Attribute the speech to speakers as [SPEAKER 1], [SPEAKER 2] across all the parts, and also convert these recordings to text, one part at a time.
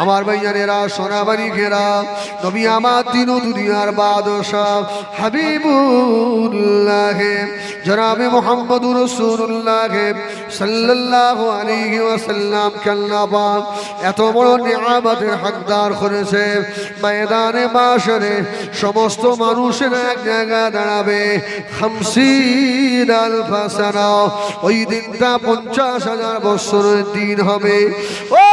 [SPEAKER 1] আমার ভাইজানেরা সোনাবাড়ি ঘেরা নবী আমার দিন ও দুনিয়ার বাদশাহ হাবিবুল্লাহ জনাবে মুহাম্মদুর রাসূলুল্লাহ সাল্লাল্লাহু আলাইহি ওয়াসাল্লাম আল্লাহ পাক এত বড় নিয়ামতের হকদার করেছে। ময়দানে মাশরে সমস্ত মানুষের এক জায়গায় দাঁড়াবে 50,000 সানা, ওই দিনটা 50,000 বছরের দিন হবে। ও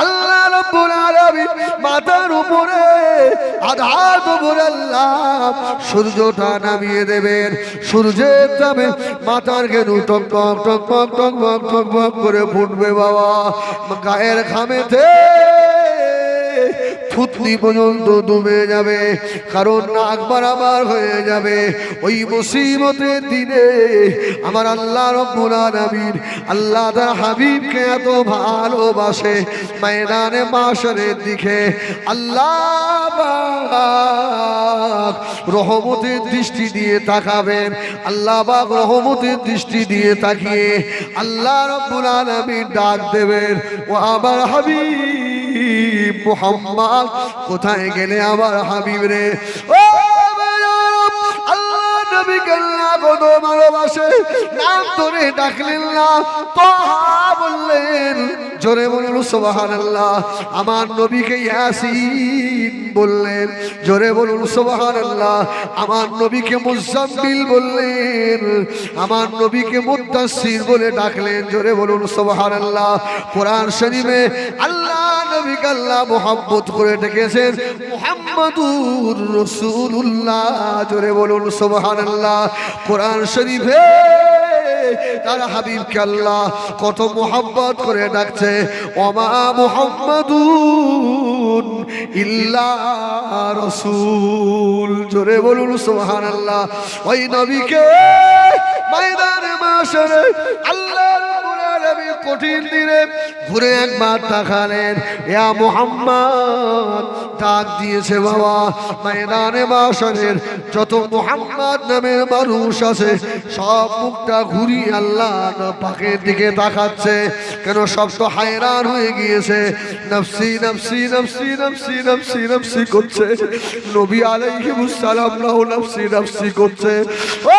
[SPEAKER 1] আল্লাহ রাব্বুল আলামিন মাথার উপরে আধাত উপরে আল্লাহ সূর্যটা নামিয়ে দেবেন। সূর্যের তাপে মাথার ঘেনু টকবক টকবক টকবক টকবক করে ফুটবে বাবা। গায়ের ঘামেতে থুতনি পর্যন্ত ডুবে যাবে, কারণ নাক বরাবর হয়ে যাবে। ওই মুসিবতের দিনে আমার আল্লাহ রাব্বুল আলামিন আল্লাহ তার হাবিবকে এত ভালোবাসে, ময়দানে মাশরের দিকে আল্লাহ পাক রহমতের দৃষ্টি দিয়ে তাকাবেন। আল্লাহ পাক রহমতের দৃষ্টি দিয়ে তাকিয়ে আল্লাহ রাব্বুল আলামিন ডাক দেবেন, ও আমার হাবিব মুহাম্মদ কোথায় গেলে আমার হাবিব রে? ও আল্লাহ নবীকে আল্লাহ কত ভালোবাসে, নাম ধরে ডাকলেন না, তাহা বললেন, জোরে বলুন সুবহানাল্লাহ। আমার নবীকে ইয়াসিন বললেন, জোরে বলুন সুবহানাল্লাহ। আমার নবীকে মুজাম্মিল বললেন, আমার নবীকে মুদ্দাসসির বলে ডাকলেন, জোরে বলুন সুবহানাল্লাহ। কোরআন শরীফে আল্লাহ নবীকে আল্লাহ মোহাম্মত করে ডেকেছেন মুহাম্মাদুর রাসূলুল্লাহ, জোরে বলুন সুবহানাল্লাহ। কোরআন শরীফে তার হাবিবকে আল্লাহ কত মোহাম্মত করে ডাকছে, ওমা মুহাম্মাদুন ইল্লা রাসূল, জোরে বলুন সুবহানাল্লাহ। ওই নবীকে ময়দানে মাশরে আল্লাহ রাব্বুল আলামিন কঠিন দিনে ঘুরে একবার তাকালেন, ইয়া মুহাম্মদ ডাক দিয়েছে বাবা। ময়দানে মাশরের যত মুহাম্মদ নামের মানুষ আছে সব মুখটা ঘুরিয়ে আল্লাহ পাকের দিকে তাকাচ্ছে। কেন? সব তো হায়রান হয়ে গিয়েছে, নফসি নফসি নফসি নফসি নফসি নফসি করছে। নবী আলাইহিস সালাম নফসি নফসি করছে। ও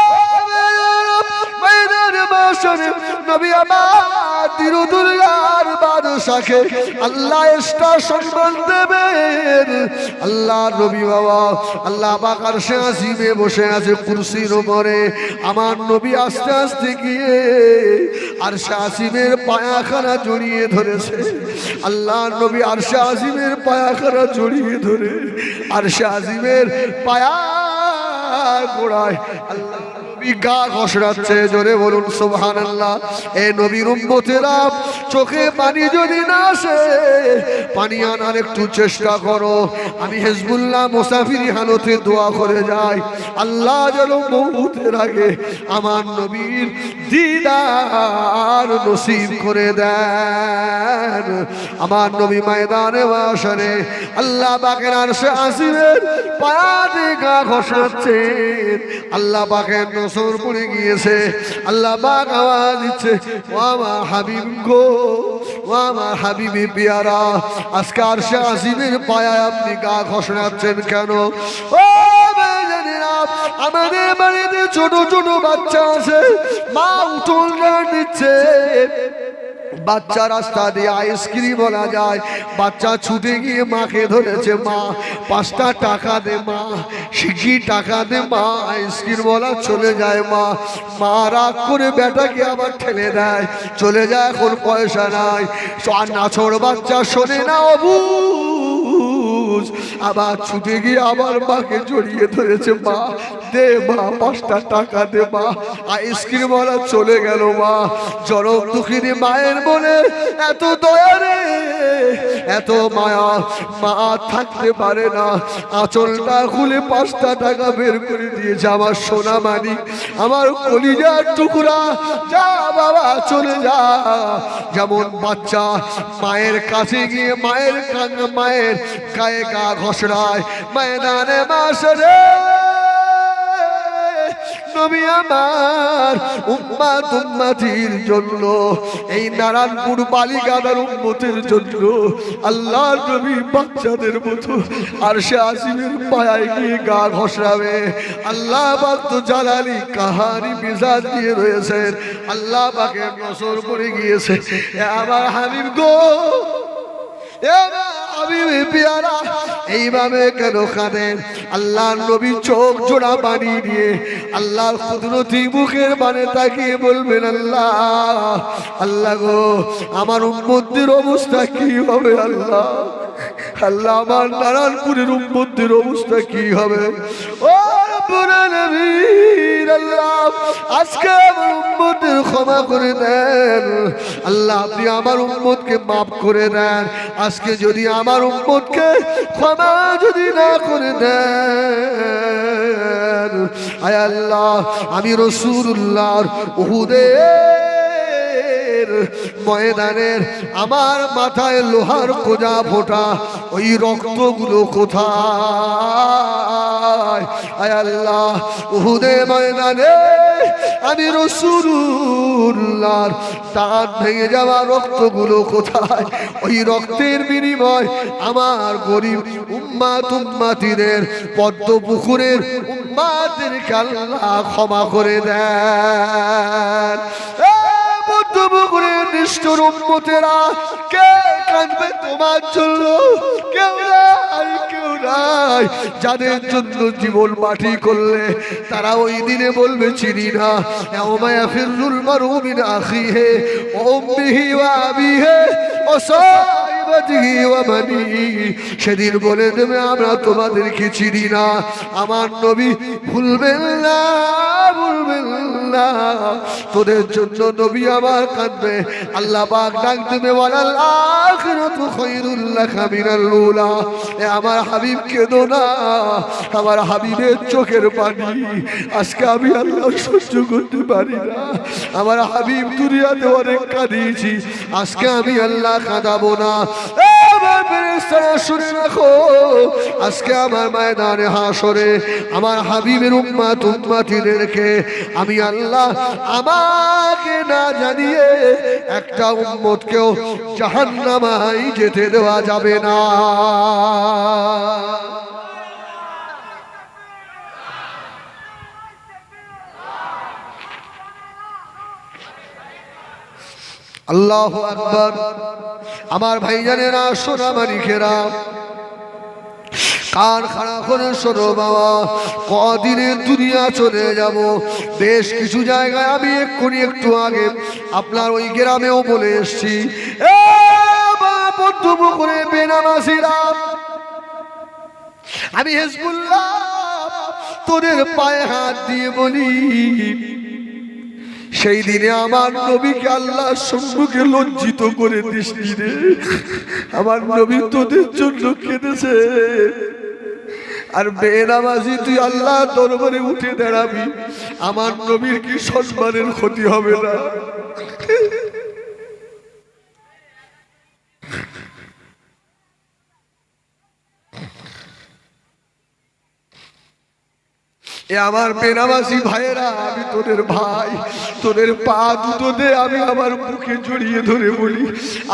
[SPEAKER 1] ময়দানে মাশরে নবী আমার দিরুদুল্লাহর বাদশাকে আল্লাহ এক্সট্রা সম্মান দেবেন। আল্লাহ নবী বাবা আল্লাহ পাক আরশে আজিমে বসে আছে কুরসির উপরে। আমার নবী আস্তে আস্তে গিয়ে আরশে আজিমের পায়াখানা জড়িয়ে ধরেছে। আল্লাহ নবী আরশে আজিমের পায়াখানা জড়িয়ে ধরে আরশে আজিমের পায়া গোড়ায় আল্লাহ গা ঘষড়াচ্ছে, জোরে বলুন সুবহানাল্লাহ। এ নবীর উম্মতেরা চোখে পানি যদি না আসে, পানি আনার একটু চেষ্টা করো। আমি হিজবুল্লাহ মুসাফিরি হালতে দোয়া করে যাই, আল্লাহ যেন মউতের আগে আমার নবীর দিদার নসিব করে দেন। আমার নবী ময়দানে মাশরে আল্লাহ পাকের আরশে আজিমের পায়ে গা ঘষাচ্ছেন। আল্লাহ পাকের নসর পড়ে গিয়েছে। আল্লাহ পাক আওয়াজ দিচ্ছে, ও আমার হাবিব গো, ও আমার হাবিবি পিয়ারা, আজকে আরশে আজিমের পায়ায় আপনি গা ঘষাচ্ছেন কেন? ও আমাদের বাড়িতে ছোট ছোট বাচ্চা আছে, মা উঠোন দিচ্ছে, বাচ্চা রাস্তা দিয়ে আইসক্রিম বলা যায়, বাচ্চা ছুটে গিয়ে মাকে ধরেছে, মা 5টা টাকা দে, মা শিখি টাকা দে, মা আইসক্রিম বলা চলে যায়। মা মা রাগ করে বেটাকে আবার ঠেলে দেয়, চলে যায়, এখন পয়সা নাই। আর নাছোড় বাচ্চা শোনে না, অবুঝ, আবার ছুটে গিয়ে আবার মাকে জড়িয়ে ধরেছে, মা দে, মা 5টা টাকা দে, মা আইসক্রিম বলা চলে গেল। মা জনম দুঃখিনী মায়ের বলে এত দয়া রে, এত মায়া, মা থাকতে পারে না, আঁচলটা খুলে 5টা টাকা বের করে দিয়েছে। আমার সোনা মানিক, আমার কলিজার টুকরা, যা বাবা চলে যা। যেমন বাচ্চা মায়ের কাছে গিয়ে মায়ের মায়ের গায়ে গা ঘষড়ায়, ময়দানে মাশরে নবী আমার উম্মাত উম্মতির জন্য, এই নারায়ণপুর বালিগাদার উম্মতের জন্য আল্লাহর নবী বাচ্চাদের মতো আরশে আজিমের পায়ায় গিয়ে গা ঘষাবে। আল্লাহ পাক তো জালালি কাহারি মিজাজ দিয়ে রয়েছেন, আল্লাহ পাকে নজর পড়ে গিয়েছে। আমার হাবিব গো, এইভাবে কেন কাঁদেন? আল্লাহর নবী চোখ জোড়া বানিয়ে দিয়ে আল্লাহর কুদরতি মুখের বানে তাকিয়ে বলবেন, আল্লাহ আল্লাহ গো, আমার উম্মতদের অবস্থা কি হবে? আল্লাহ আল্লাহ, আমার নারায়ণপুরের উম্মতদের অবস্থা কি হবে? ও আল্লাহ, আজকে আমার উম্মতদের ক্ষমা করে দেন। আল্লাহ, আপনি আমার উম্মতকে মাফ করে দেন। আজকে যদি আমার উম্মতকে ক্ষমা যদি না করে দেন, আয় আল্লাহ, আমি রাসূলুল্লাহর উহুদের ময়দানের আমার মাথায় লোহার কোজা ফোটা, ওই রক্তগুলো কোথায়? আয় আল্লাহ, উহুদের ময়দানে আমি রাসূলুল্লাহর দাঁত ভেঙে যাওয়া রক্তগুলো কোথায়? ওই রক্তের বিনিময় আমার গরিব উম্মাত উম্মাতিদের, পদ্ম পুকুরের উম্মাতদেরকে আল্লাহ ক্ষমা করে দেন। নিষ্ঠুর উম্মতেরা কে কাঁদবে তোমার জন্য? কেউ নাই, কেউ নাই। যাদের জন্য জীবন মাটি করলে তারা ওই দিনে বলবে চিনি না। ইয়াউমা ইয়াফিরুল মারউ মিন আখিহি ওয়া উম্মিহি ওয়া আবিহি ওয়া সাহিবাতিহি ওয়া বানিহি। সেদিন বলে দেবে আমরা তোমাদেরকে চিনি না। আমার নবী ভুলবেন না, ভুলবেন না। তোদের জন্য নবী আমার কাঁদবে। আল্লাহ পাক ডাক দেবে, ওয়ালাল আখিরাতু খায়রুল লাকা মিনাল উলা। এ আমার হাবিব কেঁদো না, আমার হাবিবের চোখের পানি আজকে আমি আল্লাহ সহ্য করতে পারি না। আমার হাবিব দুনিয়াতে অনেক কাঁদিয়েছি, আজকে আমি আল্লাহ কাঁদাবো না। শুনে রাখো, আজকে আমার ময়দানে হাসরে আমার হাবিবের উম্মাত উম্মাতিদেরকে আমি আল্লাহ আমাকে না জানিয়ে একটা উম্মতকেও জাহান্নামায় যেতে দেওয়া যাবে না। আল্লাহু আকবার। আমার ভাইজানেরা, সোনা মানিকেরা, কান খাড়া করে শোনো বাবা, কদিনের দুনিয়া চলে যাব। বেশ কিছু জায়গায় আমি এক্ষুনি একটু আগে আপনার ওই গ্রামেও বলে এসছি, বক্তব্য করে বেনামাজিরা, আমি হিজবুল্লাহ তোদের পায়ে হাত দিয়ে বলি, সেই দিনে আমার নবীকে আল্লাহর সম্মুখে লজ্জিত করে দিস রে। আমার নবী তোদের জন্য কেঁদেছে, আর বেনামাজি তুই আল্লাহ দরবারে উঠে দাঁড়াবি, আমার নবীর কি সম্মানের ক্ষতি হবে না? এ আমার বেনামাজি ভাইয়েরা, আমি তোদের ভাই, তোদের পা দুটো দে, আমি আমার বুকে জড়িয়ে ধরে বলি,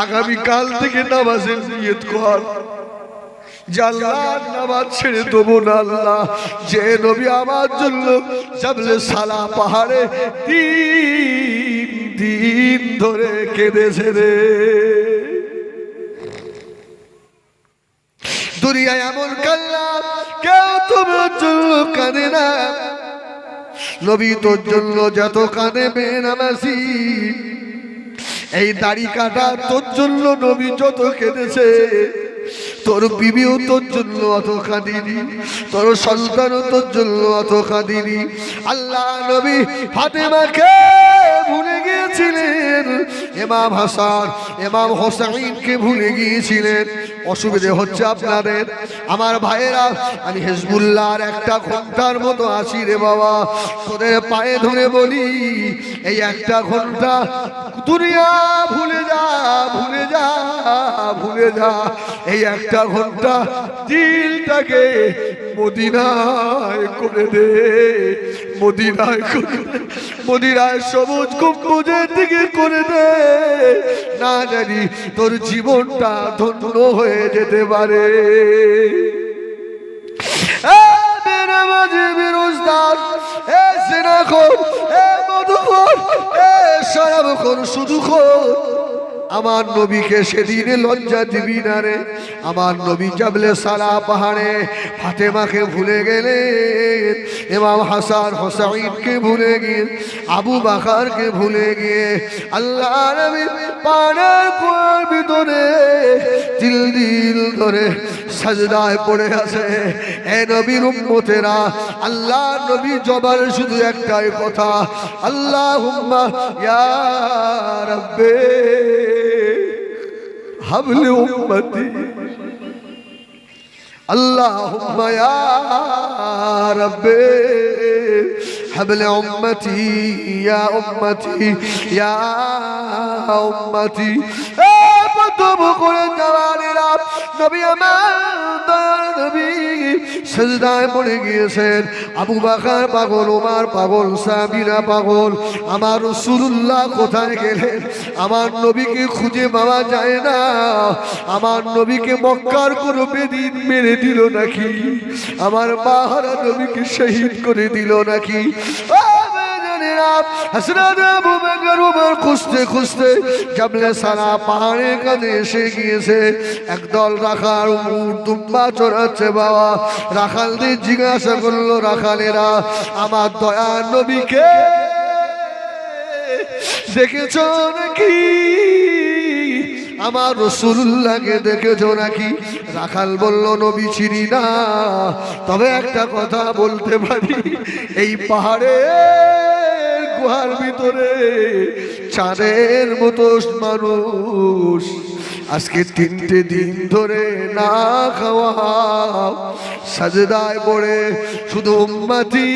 [SPEAKER 1] আগামী কাল থেকে নামাজের নিয়ত কর, যে আল্লাহর নামাজ ছেড়ে দেবো না। আল্লাহ, যে নবী আমার জন্য জাবলে সালা পাহাড়ে 3 দিন ধরে কেঁদেছে রে। দুনিয়ায় এমন কাল্লা কেউ তোমার জন্য কাঁদে না। নবী তোর জন্য যত কাঁদে বেনামাজি, এই দাড়ি কাটা তোর জন্য নবী যত কেঁদেছে, তোর বিবিও তোর জন্য অত কাঁদিনি, তোর সন্তানও তোর জন্য অত কাঁদিনি। আল্লাহ নবী ফাতেমাকে ভুলে গিয়েছিলেন, ইমাম হাসান ইমাম হোসেনকে ভুলে গিয়েছিলেন। অসুবিধে হচ্ছে আপনাদের আমার ভাইয়েরা, আমি হিজবুল্লাহর একটা ঘন্টার মতো আছি রে বাবা, তোদের পায়ে ধরে বলি, এই একটা ঘন্টা দুনিয়া ভুলে যা, ভুলে যা, ভুলে যা। এই একটা ঘন্টা দিলটাকে মদিনায় করে দে, মদিনায় করে দে, মদিনায় সবুজ গম্বুজের দিকে করে দে, না জানি তোর জীবনটা ধন্য হয়ে যেতে পারে। শুধু আমার নবীকে সেদিনে লজ্জা দিবি না রে। আমার নবী জাবলে সারা পাহাড়ে ফাতেমাকে ভুলে গেলেন, ইমাম হাসান হোসাইনকে ভুলে গিয়ে, আবু বাকারকে ভুলে গিয়ে আল্লাহ নবী পাহাড়ের কুয়ার ভিতরে তিল দিল ধরে সাজদায় পড়ে আছে। এ নবীর উম্মতেরা, আল্লাহ নবী জবান শুধু একটাই কথা, আল্লাহুম্মা ইয়া রাব্বে হাবলি উম্মতি, আল্লাহুম্মা ইয়া রাব্বে হাবলি উম্মতি, ইয়া উম্মতি, ইয়া উম্মতি। তবু করে জওয়ানেরা, নবী আমার নবী সিজদায় পড়ে গিয়েছেন। আবু বকর পাগল, ওমর পাগল, সাহাবীরা পাগল। আমার রাসূলুল্লাহ কোথায় গেলেন? আমার নবীকে খুঁজে পাওয়া যায় না। আমার নবীকে মক্কার কোনো বেদিন মেরে দিল নাকি? আমার মাহারা নবীকে শহীদ করে দিল নাকি? হযরত আবু বকর ওমর খুঁজতে খুঁজতে জাবলে সারা পাহাড়ের কাছে এসে গিয়েছে। একদল রাখাল উট দুম্বা চড়াচ্ছে বাবা। রাখালদের জিজ্ঞাসা করলো, রাখালেরা, আমার দয়ার নবীকে দেখেছো নাকি? আমার রাসূলুল্লাহকে দেখেছো নাকি? রাখাল বলল, নবী চিনি না, তবে একটা কথা বলতে পারি, এই পাহাড়ে গুহার ভিতরে চাঁদের মতো মানুষ আজকে 3টে দিন ধরে না খাওয়া সাজদায় পড়ে শুধু উম্মতি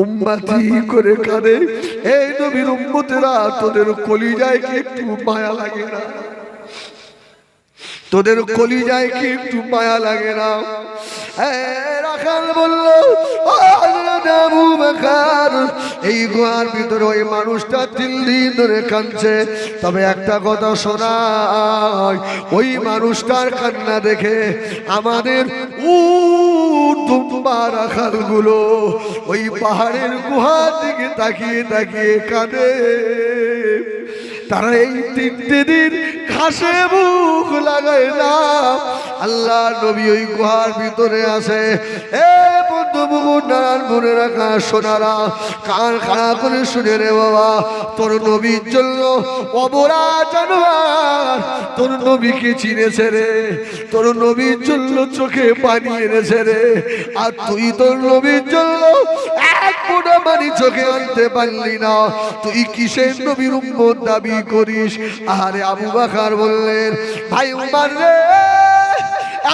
[SPEAKER 1] উম্মতি করে কাঁদে। এই নবীর উম্মতেরা, তোদের কলিজায় কি একটু মায়া লাগে না? তোদের কলিজায় কি একটু মায়া লাগে না? রাখাল বলল, আবু বকর, এই গুহার ভিতরে ওই মানুষটা 3 দিন ধরে কাঁদছে। তবে একটা কথা শোনাই, ওই মানুষটার কান্না দেখে আমাদের উট দুম্বা রাখালগুলো ওই পাহাড়ের গুহার দিকে তাকিয়ে তাকিয়ে কাঁদে। তারা এই 3টে দিন ঘাসে মুখ লাগায় না। আল্লাহ নবী ওই গুহার ভিতরে আছে। এ বন্ধু বুকুর নারায়ণ মনে রাখা সোনারা, কান খাড়া করে শুনে রে বাবা, তোর নবীর জন্য অবরা জানোয়ার তোর নবীকে চিনেছে রে, তোর নবীর জন্য চোখে পানি এনেছে রে। আর তুই তোর নবীর জন্য এক ফোঁটা পানি চোখে আনতে পারলি না, তুই কিসের নবীর উম্মত দাবি করিস? আরে আবু বকর বললেন, ভাই উমর রে,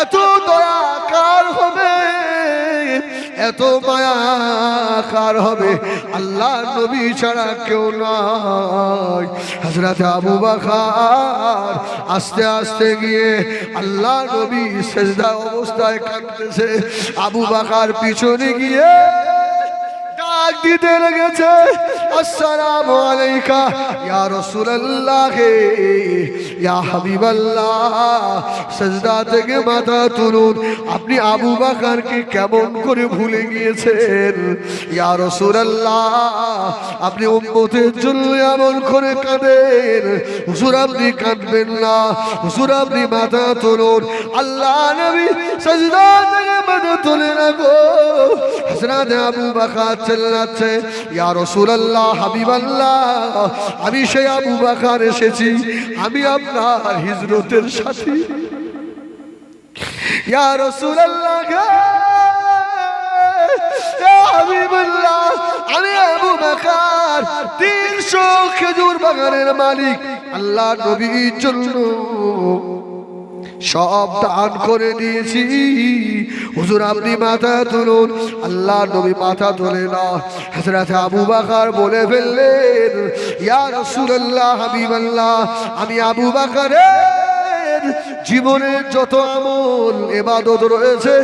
[SPEAKER 1] এত দয়া কার হবে, এত মায়া কার হবে? আল্লাহ নবী ছাড়া কেউ নাই। হযরত আবু বকর আস্তে আস্তে গিয়ে আল্লাহ নবী সিজদা অবস্থায় কাঁদতেছে। আবু বকর পিছনে গিয়ে ডাক দিতে লেগেছে, আসসালামু আলাইকা ইয়া রাসূলুল্লাহ, ইয়া হাবিবাল্লাহ। সিজদা থেকে মাথা তুলুন। আপনি আবু বকরকে কেমন করে ভুলে গিয়েছেন? ইয়া রাসূলুল্লাহ, আপনি উম্মতের জন্য এমন করে কাঁদেন। হুজুর আপনি কাঁদবেন না, হুজুর আপনি মাথা তুলুন। আল্লাহ নবী সিজদা থেকে মাথা তুলে রাখো। হযরত আবু বকর চিল্লাচ্ছে, ইয়া রাসূলুল্লাহ, হাবিবাল্লাহ, আমি সেই আবু বকর এসেছি, আমি আপনার হিজরতের সাথী। ইয়া রাসূলুল্লাহ, ইয়া হাবিবাল্লাহ, আমি আবু বকর 300 খেজুর বাগানের মালিক। আল্লাহ নবীর জন্য সব দান করে দিয়েছি, হুজুর আপনি মাথা তুলুন। আল্লাহ নবী মাথা তোলে না। হযরত আবু বকর বলে ফেললেন, ইয়া রাসূলুল্লাহ, হাবিবাল্লাহ, আমি আবু বকরের জীবনে যত আমল ইবাদত রয়েছে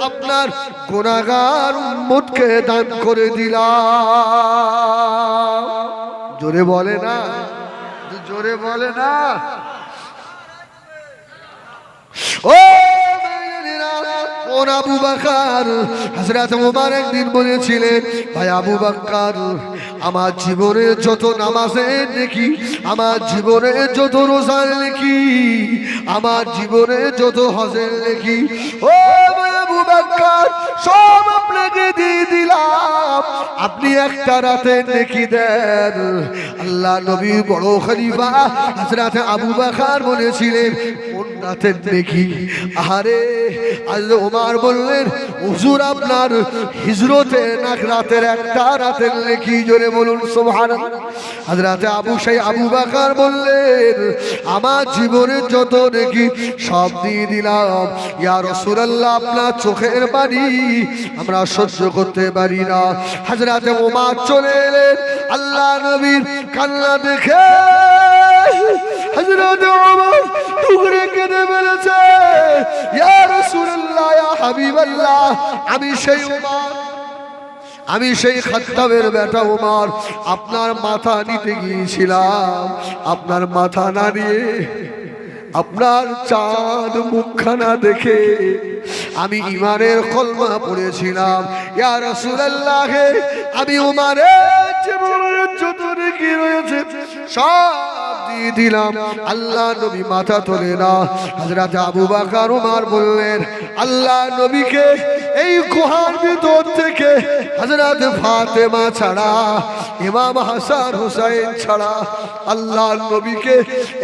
[SPEAKER 1] আপনার গুনাহগার উম্মতকে দান করে দিলাম। জোরে বলে না, জোরে বলে না। ও আবু বকর, হযরত ওমর একদিন বলেছিলেন, ভাই আবু বকর, আমার জীবনে যত নামাজের নেকি, আমার জীবনে যত রোজার নেকি, আমার জীবনে যত হজের নেকি, ও ভাই আবু বকর, সব আপনাকে দিয়ে দিলাম, আপনি একটা রাতের নেকি দেন। আল্লাহ নবী বড় খলিফা হযরত আবু বকর বলেছিলেন, কোন রাতের নেকি? আরে আজ ওমর বললেন, হুজুর আপনার হিজরতে রাতের একটা রাতের নেকি। জোরে বলুন সুবহানাল্লাহ। হযরত আবু বকর বললেন, আমার জীবনের যত নেকি সব দিয়ে দিলাম। ইয়া রাসূলুল্লাহ, আপনার চোখের পানি আমরা সহ্য করতে পারি না। হযরত ওমর চলে এলেন, আল্লাহ নবীর কান্না দেখে হযরত ওমর টুকরে কেঁদে ফেলেছে। ইয়া রাসূলুল্লাহ, ইয়া হাবিবাল্লাহ, আমি সেই ওমর, আমি সেই খাত্তাবের বেটা ওমর, আপনার মাথা নিতে গিয়েছিলাম, আপনার মাথা না নিয়ে আপনার চাঁদ মুখখানা দেখে আমি ঈমানের কলমা পড়েছিলাম। ইয়া রাসূলুল্লাহ, আমি ওমরের জীবনের যত নেকি রয়েছে সব দিয়ে দিলাম। আল্লাহ নবী মাথা তোলে না। হযরত আবু বকর ওমর বললেন, আল্লাহ নবীকে এই গুহার ভিতর থেকে হযরত ফাতেমা ছাড়া, ইমাম হাসান হুসাইন ছাড়া আল্লাহ নবীকে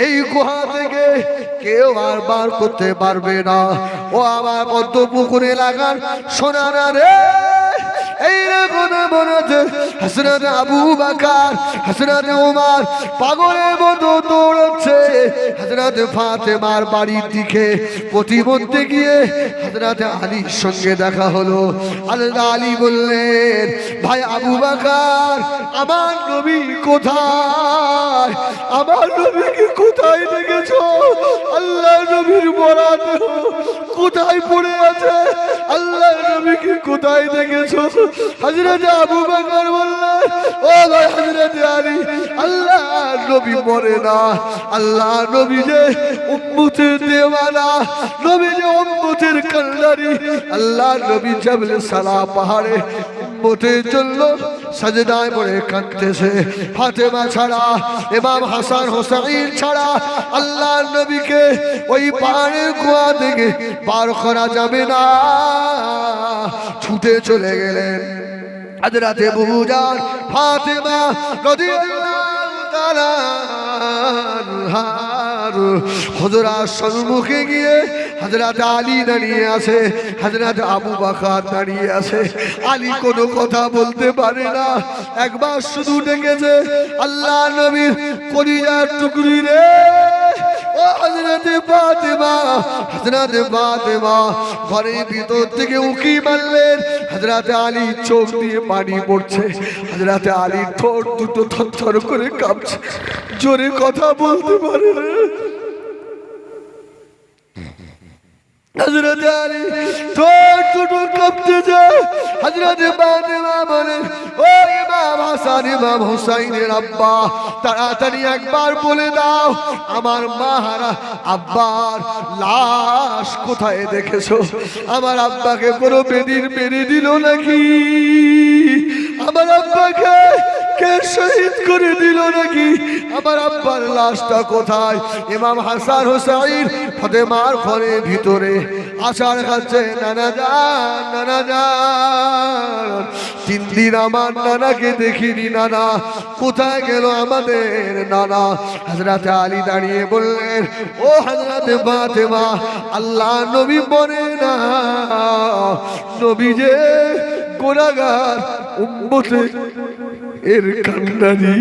[SPEAKER 1] এই গুহা থেকে কেউ আর বার করতে পারবে না। ও আমার পদ্মপুকুর এলাকার সোনারা রে, এই রকম বলতে হযরত আবু বকর, হযরত ওমর পাগলের মতো দৌড়াচ্ছে হযরত ফাতেমার বাড়ির দিকে। প্রতিমধ্যে গিয়ে হযরত আলীর সঙ্গে দেখা হলো। আল্লাহ আলী বললেন, ভাই আবু বকর, আমার নবী কোথায়? আমার নবীকে কোথায় দেখেছো? আল্লাহ নবীর বরাত কোথায় পড়ে আছে? আল্লাহ নবীকে কোথায় দেখেছো? হযরত আবু বকর বললেন, ও ভাই হযরত আলী, আল্লাহ নবী মরে না। আল্লাহ নবী যে উম্মতের দেওয়ানা, নবী যে উম্মতের কান্ডারি। আল্লাহ নবী জাবলে সালা পাহাড়ে উম্মতের জন্য সাজদায় পড়ে কাঁদতেছে। ফাতেমা ছাড়া, ইমাম হাসান হুসাইন ছাড়া আল্লাহ নবীকে ওই পাহাড়ের কুয়া থেকে পার করা যাবে না। ছুটে চলে গেলেন হযরত বুজার ফাতেমা রাদিয়াল্লাহু তাআলা আনহার হুজুরার সম্মুখে গিয়ে হযরত আলী দাঁড়িয়ে আছে, হযরত আবু বকর দাঁড়িয়ে আছে। আলী কোনো কথা বলতে পারে না, একবার শুধু ডেকেছে, আল্লাহ নবীর কলিজার টুকরি রে, ও হযরত ফাতেমা, হযরত ফাতেমা। ঘরের ভিতর থেকে উকি মারলেন, হযরত আলী চোখ দিয়ে পানি পড়ছে, হযরত আলীর ঠোঁট দুটো থরথর করে কাঁপছে, জোরে কথা বলতে পারে না। হযরত আলী ঠোঁট দুটো কাঁপতে যায়। হযরত ফাতেমা বলেন, ও ইমাম হাসান ইমাম হুসাইনের আব্বা, তাড়াতাড়ি একবার বলে দাও, আমার মাহারা আব্বার লাশ কোথায় দেখেছো? আমার আব্বাকে কোনো বেদির মেরে দিল নাকি? আমার আব্বাকে কে শহীদ করে দিল নাকি? আমার আব্বার লাশটা কোথায়? ইমাম হাসান হুসাইন ফাতেমার ঘরের ভিতরে আচার খাচ্ছে। নানা যান, নানা যান, 3 দিন আমার নানাকে দেখিনি, নানা কোথায় গেল আমাদের নানা? হযরত আলী দাঁড়িয়ে বললেন, ও হযরত ফাতেমা, আল্লাহ নবী মরে না, নবী যে গুনাহগার উম্মতের এর কান্ডারি।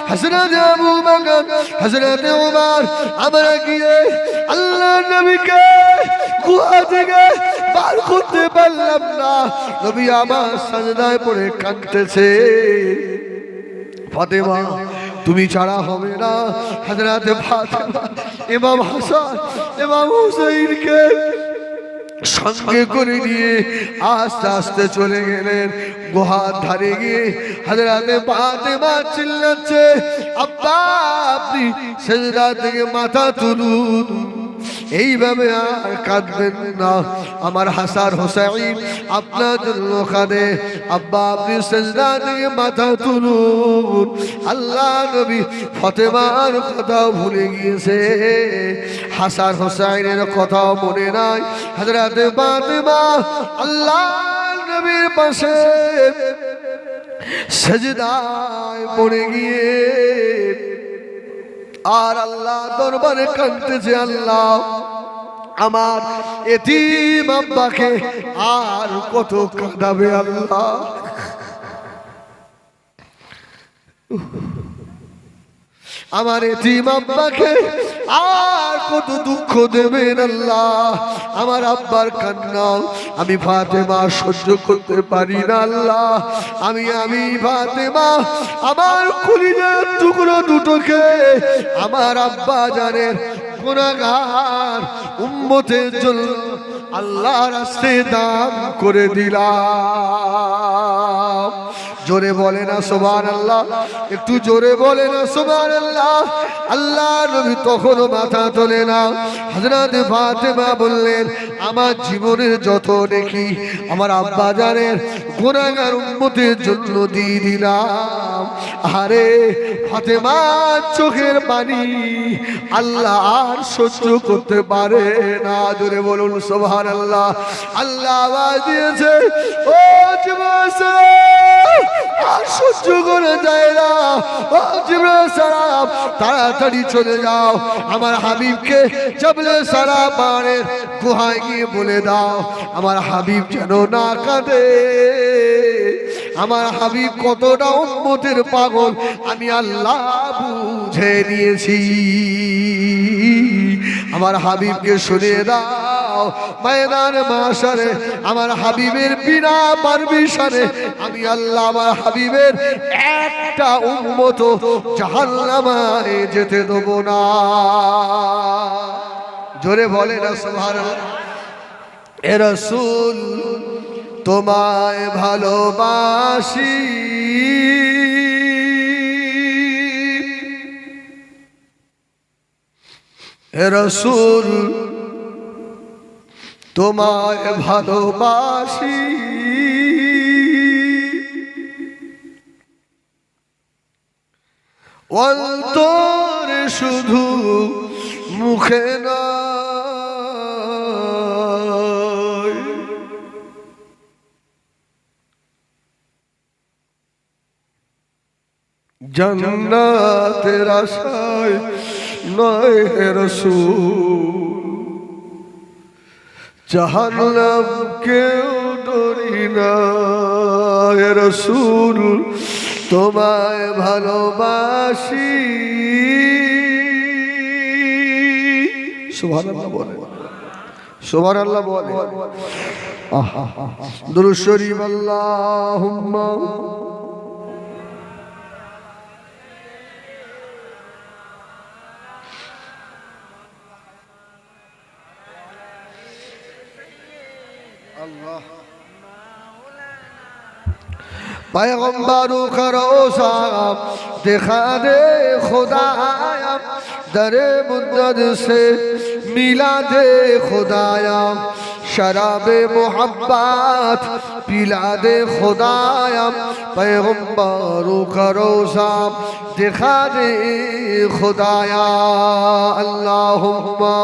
[SPEAKER 1] হযরত আবু বকর, হযরত ওমর আমরা গিয়ে আল্লাহ নবীকে গুহা থেকে বার করতে থাকতে পারলাম না, নবী আমার সাজদায় পড়ে কাঁদতেছে। ফাতেমা তুমি ছাড়া হবে না। হযরত ফাতেমা ইমাম হাসান ইমাম হুসাইনকে সঙ্গে করে নিয়ে আস্তে আস্তে চলে গেলেন গুহার ধারে গিয়ে। হযরত ফাতেমা চিল্লাচ্ছে, আব্বা আপনি সিজদা থেকে মাথা তুলুন, এইভাবে আর কাঁদবেন না। আমার হাসান হোসেন আপনার জন্য কাঁদে, আব্বা আপনি সিজদা থেকে মাথা তুলুন। আল্লাহ নবী ফাতেমার কথা ভুলে গিয়েছে, হাসান হোসেনের কথা মনে নাই। হযরত ফাতেমা আল্লাহ নবীর পাশে সিজদায় পড়ে গিয়ে আর আল্লাহ দরবারে কাঁদতেছে, আল্লাহ আমার এতিম আব্বাকে আর কত কাঁদাবে আল্লাহ, আমার এতিম আব্বাকে আর কত দুঃখ দেবেন আল্লাহ। আমার আব্বার কান্না আমি ফাতেমা সহ্য করতে পারি না আল্লাহ। আমি ফাতেমা আমার কলিজার টুকরো দুটোকে আমার আব্বা জানের গুনাহগার উম্মতের জন্য আল্লাহর রাস্তায় দান করে দিলাম। জোরে বলে না সুবহানাল্লাহ, একটু জোরে বলে না সুবহানাল্লাহ। আল্লাহ নবী তখনও মাথা তোলে না। হযরত ফাতেমা বললেন, আমার জীবনের যত নেকি আমার আব্বা জানের গুনাহগার উম্মতের জন্য দিয়ে দিলাম। আরে ফাতেমা চোখের পানি আল্লাহ আর সহ্য করতে পারে না। জোরে বলুন সুবহানাল্লাহ। আল্লাহ আওয়াজ দিয়েছে, ও জিবরাইল আর সহ্য করে যায় না, ও জিবরাইল সালাম তাড়াতাড়ি চলে যাও, আমার হাবিবকে জাবলে সালাম পাহাড়ের গুহায় গিয়ে বলে দাও আমার হাবিব যেন না কাঁদে। আমার হাবিব কতটা উম্মতের পাগল আমি আল্লাহ বুঝে নিয়েছি। আমার হাবিবকে শুনিয়ে দাও ময়দানে মাশারে আমার হাবিবের বিনা পারমিশনে আমি আল্লাহ আমার হাবিবের একটা উম্মত জাহান্নামে যেতে দেব না। জোরে বলে না সুবহানাল্লাহ। এ রাসূল তোমায় ভালোবাসি, হে রাসূল তোমায় ভালোবাসি, অন্তরে শুধু মুখে নয়, জান্নাতের আশায় নয় হে রাসূল, জাহান্নাম কেউ ডরি না হে রাসূল তোমায় ভালোবাসি। সুবহানাল্লাহ বলে, সুবহানাল্লাহ বলে। দুরূদ শরীফ আল্লাহুম্মা पैगम्बरों का रोज़ा दिखा दे खुदाया, दरे मुद्दत से मिला दे खुदाया, शराबे मोहब्बत पिला दे खुदाया, पैगम्बरों का रोज़ा दिखा दे खुदाया। अल्लाहुम्मा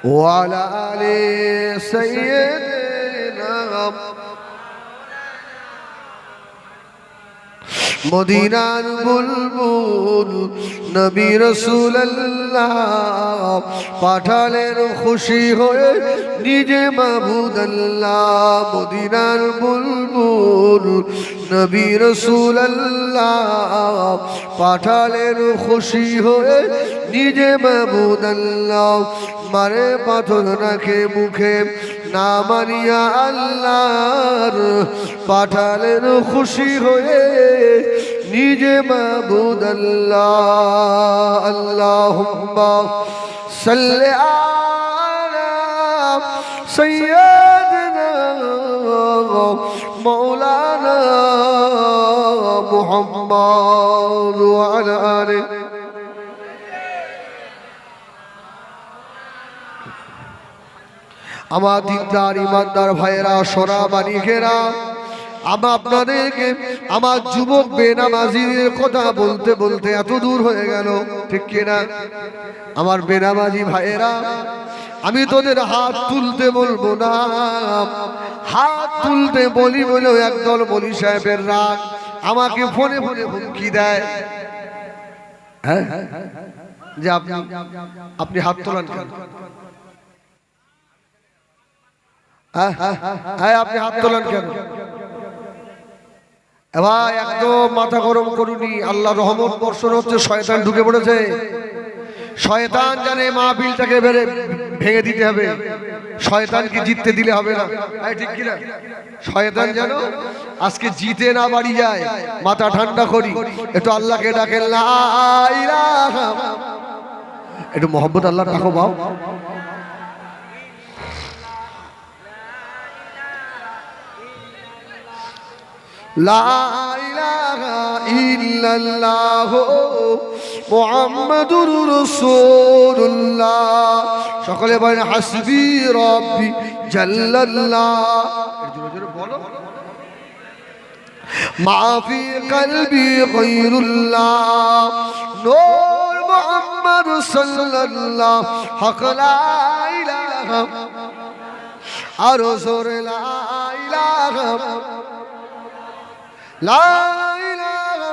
[SPEAKER 1] وعلى آل سيدنا মদিনার বুলবুল নবী রাসূলুল্লাহ পাঠালেন খুশি হয়ে নিজে মাবুদ আল্লাহ। মদিনার বুলবুল নবী রাসূলুল্লাহ পাঠালেন খুশি হয়ে নিজে মাবুদ আল্লাহ। মারে পাথর রাখে মুখে না মানিয়া আল্লাহর পাঠালেন খুশি হয়ে নিজে মাবুদ আল্লাহ। আল্লাহুম্মা সাল্লি আলা সাইয়্যিদিনা মাওলানা মুহাম্মদ ওয়া আলা আলিহি। আমার দিনদার ইমানদার ভাইয়েরা, সোনা মানিকেরা, আপনাদেরকে আমার যুবক বেনামাজিদের কথা বলতে বলতে এত দূর হয়ে গেল, ঠিক কিনা? আমার বেনামাজি ভাইয়েরা, আমি তোদের হাত তুলতে বলবো না, হাত তুলতে বলি বলেও একদল বলি সাহেবের রাগ আমাকে ফোনে ফোনে হুমকি দেয়, হ্যাঁ, যে আপনি হাত তোলেন কেন? হ্যাঁ, আপনি হাত তোলেন কেন? ভাই একদম মাথা গরম করুনি, আল্লাহ রহমত বর্ষণ হচ্ছে, শয়তান ঢুকে পড়েছে। শয়তান জানে মাহফিলটাকে ভেঙে দিতে হবে, শয়তানকে জিততে দিলে হবে না, ঠিক কিনা? শয়তান যেন আজকে জিতে না বাড়ি যায়। মাথা ঠান্ডা করি, একটু আল্লাহকে ডাকেন, লা ইলাহা, একটু মোহাম্মদ আল্লাহ ডাকো বাও। লা ইলাহা ইল্লাল্লাহ মুহাম্মাদুর রাসূলুল্লাহ। সকলে বলেন হাসবি রাব্বি জাল্লাল্লাহ। জোরে জোরে বলো। মা ফি কলবি গায়রুল্লাহ নূর মুহাম্মদ সাল্লাল্লাহ হক লা ইলাহা, আর জোরে লা ইলাহা লা ইলাহা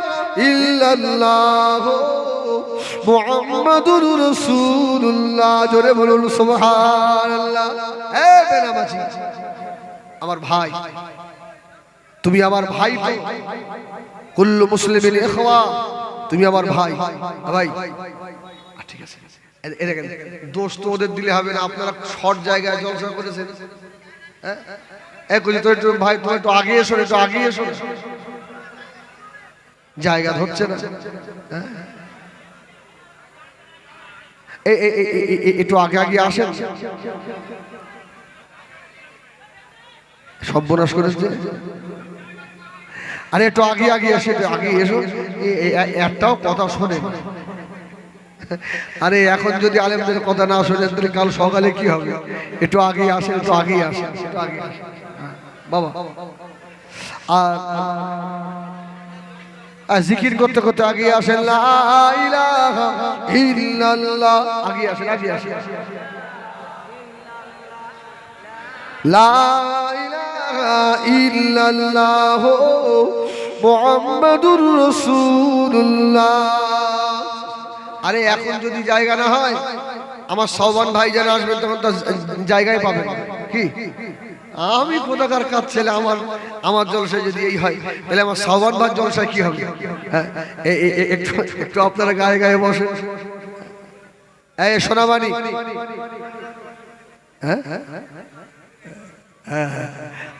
[SPEAKER 1] ইল্লাল্লাহ মুহাম্মাদুর রাসূলুল্লাহ। জোরে বলুন সুবহানাল্লাহ। হে বেনামাজি আমার ভাই, তুমি আমার ভাই তো, কুল্লু মুসলিমিন ইখওয়া, তুমি আমার ভাই। ভাই ঠিক আছে, এরকম দোষ তো ওদের দিলে হবে না, আপনারা শর্ট জায়গায় জলসা করেছেন, হ্যাঁ, একটু ভাই তুমি একটু আগে এসো, একটু আগে এসো, জায়গা ধরছে না, একটু আগে আগে আসেন, সর্বনাশ করেছে। আরে একটু আগে আগে এসে আগে এসো, একটাও কথা শোনে। আরে এখন যদি আলেমদের কথা না শোনেন তাহলে কাল সকালে কি হবে? একটু আগে আসেন, একটু আগে আসেন, একটু আগে আসেন বাবা। আর জিকির করতে করতে আগে আসেন, লা ইলাহা ইল্লাল্লাহ, আগে আসেন, আগে আসেন, লা ইলাহা ইল্লাল্লাহ মুহাম্মাদুর রাসূলুল্লাহ। আরে এখন যদি জায়গা না হয়, আমার সওবান ভাই যেন আসবেন, তখন তো জায়গায় পাবেন। কি আমি কোথাকার কাজ ছেলে, আমার জলসায় যদি এই হয়, তাহলে আমার সওবান ভাই জলসায় কি হবে? হ্যাঁ, একটু আপনারা গায়ে গায়ে বসেন। এই সোনামানি, হ্যাঁ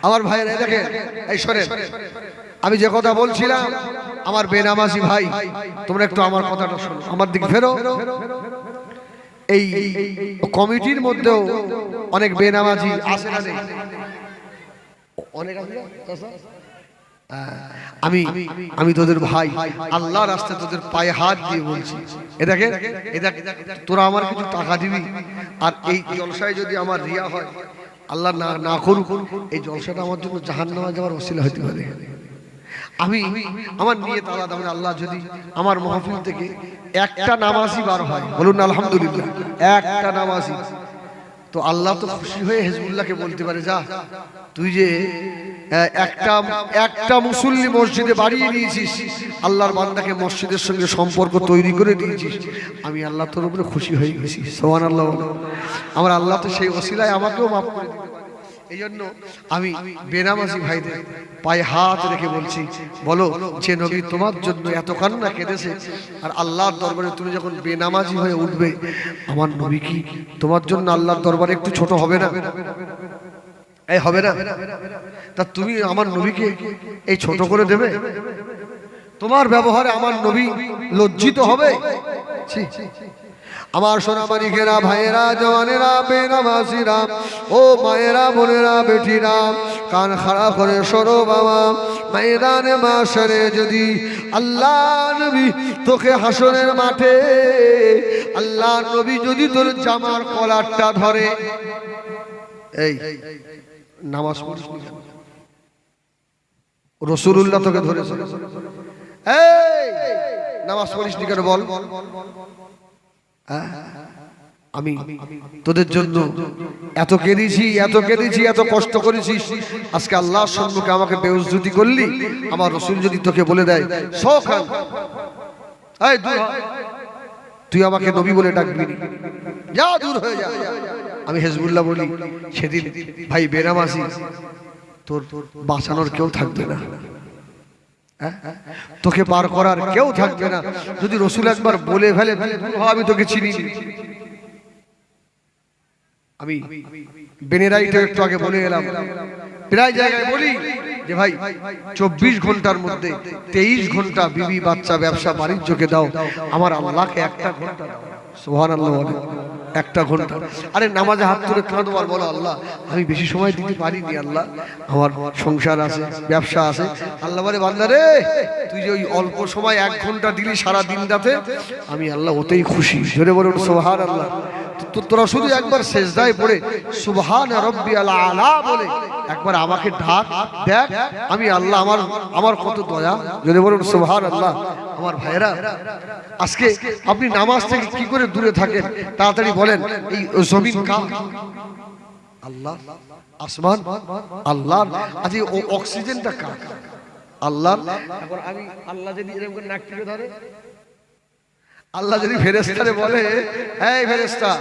[SPEAKER 1] আমার ভাইয়েরা দেখেন, এই শোনেন, আমি যে কথা বলছিলাম, আমার বেনামাজি ভাই, তোমরা একটু আমার কথাটা শোনো, আমার দিকে ফেরো। এই কমিটির মধ্যেও অনেক বেনামাজি আছে না? অনেক আছে। আমি তোদের ভাই, আল্লাহর রাস্তায় তোদের পায়ে হাত দিয়ে বলছি, এ দেখেন, তোরা আমার কিছু টাকা দিবি, আর এই জলসায় যদি আমার রিয়া হয়, আল্লাহ না করুক, এই জলসাটা আমার জন্য জাহান্নামে যাওয়ার ওসিলা হতে পারে। আমি আমার নিয়ত আলাদা, আল্লাহ যদি আমার মাহফিল থেকে একটা নামাজি বার হয়, বলুন আলহামদুলিল্লাহ, একটা নামাজি, তো আল্লাহ তো খুশি হয়ে হিজবুল্লাহকে বলতে পারে, যা তুই যে একটা মুসল্লি মসজিদে বাড়িয়ে দিয়েছিস, আল্লাহর বান্দাকে মসজিদের সঙ্গে সম্পর্ক তৈরি করে দিয়েছিস, আমি আল্লাহ তোর উপরে খুশি হয়ে গেছি। সুবহানাল্লাহ। আমার আল্লাহ তো সেই ওসিলায় আমাকেও মাফ করে দিতে পারে। এই জন্য আমি বেনামাজি ভাইদের পায়ে হাত রেখে বলছি, বলো যে নবী তোমার জন্য এত কান্না কেঁদেছে, আর আল্লাহর দরবারে তুমি যখন বেনামাজি হয়ে উঠবে, আমার নবী কি তোমার জন্য আল্লাহর দরবারে একটু ছোট হবে না? এই হবে না? তা তুমি আমার নবীকে এই ছোট করে দেবে? তোমার ব্যবহারে আমার নবী লজ্জিত হবে? আমার সোনামানিকেরা, ভাইয়েরা, জওয়ানেরা, বেনামাজিরা, ও মায়েরা, বোনেরা, বেটিরা, কান খাড়া করে শোনো বাবা, ময়দানে মাশরে যদি আল্লাহ নবী তোকে হাসরের মাঠে আল্লাহ নবী যদি তোর জামার কলারটা ধরে, এই নামাজ পড়িস রাসূলুল্লাহ তোকে ধরেছে, এই নামাজ পড়িস নি কেন বল? আমি তোদের জন্য এত কেঁদেছি, এত কষ্ট করেছি, আজকে আল্লাহর সম্মুখে আমাকে বেইজ্জতি করলি। আমার রাসূল যদি তোকে বলে দেয় সখান, এই তুই আমাকে নবী বলে ডাকবি না, যা দূর হয়ে যা, আমি হিজবুল্লাহ বলি, সেদিন ভাই বেনামাজি তোর বাঁচানোর কেউ থাকবে না, তোকে পার করার কেউ থাকবে না। যদি রাসূল একবার বলে ফেলে আমি তোকে চিনি। আমি বেনেরাইতে একটু আগে বলে এলাম, প্রায় জায়গায় বলি যে ভাই 24 ঘন্টার মধ্যে 23 ঘন্টা বিবি বাচ্চা ব্যবসা বাণিজ্যকে দাও, আমার আল্লাহকে একটা ঘন্টা দাও। সুবহানাল্লাহ বলে, একটা ঘন্টা। আরে নামাজে হাত তুলে কাঁদো আর বলো, আল্লাহ আমি বেশি সময় দিতে পারিনি, আল্লাহ আমার সংসার আছে, ব্যবসা আছে। আল্লাহ বলে, বান্দা রে তুই যে ওই অল্প সময় 1 ঘন্টা দিলি সারা দিন রাতে, আমি আল্লাহ ওতেই খুশি। জোরে বলুন সুবহানাল্লাহ। তোরা শুধু একবার সেজদায় পড়ে সুবহান রাব্বিয়াল আলা বলে একবার আমাকে ডাক দেখ, আমি আল্লাহ আমার কত দয়া। জোরে বলুন সুবহানাল্লাহ। আমার ভাইরা, আজকে আপনি নামাজ থেকে কি করে দূরে থাকেন? তাড়াতাড়ি বলেন। এই জমিন কার? আল্লাহ। আসমান আল্লাহর। আজ এই অক্সিজেনটা কার? আল্লাহর। এখন আমি আল্লাহ যদি এরকম করে নাক টিপে ধরে, আল্লাহ যদি ফেরেশতারে বলে, এই ফেরেশতা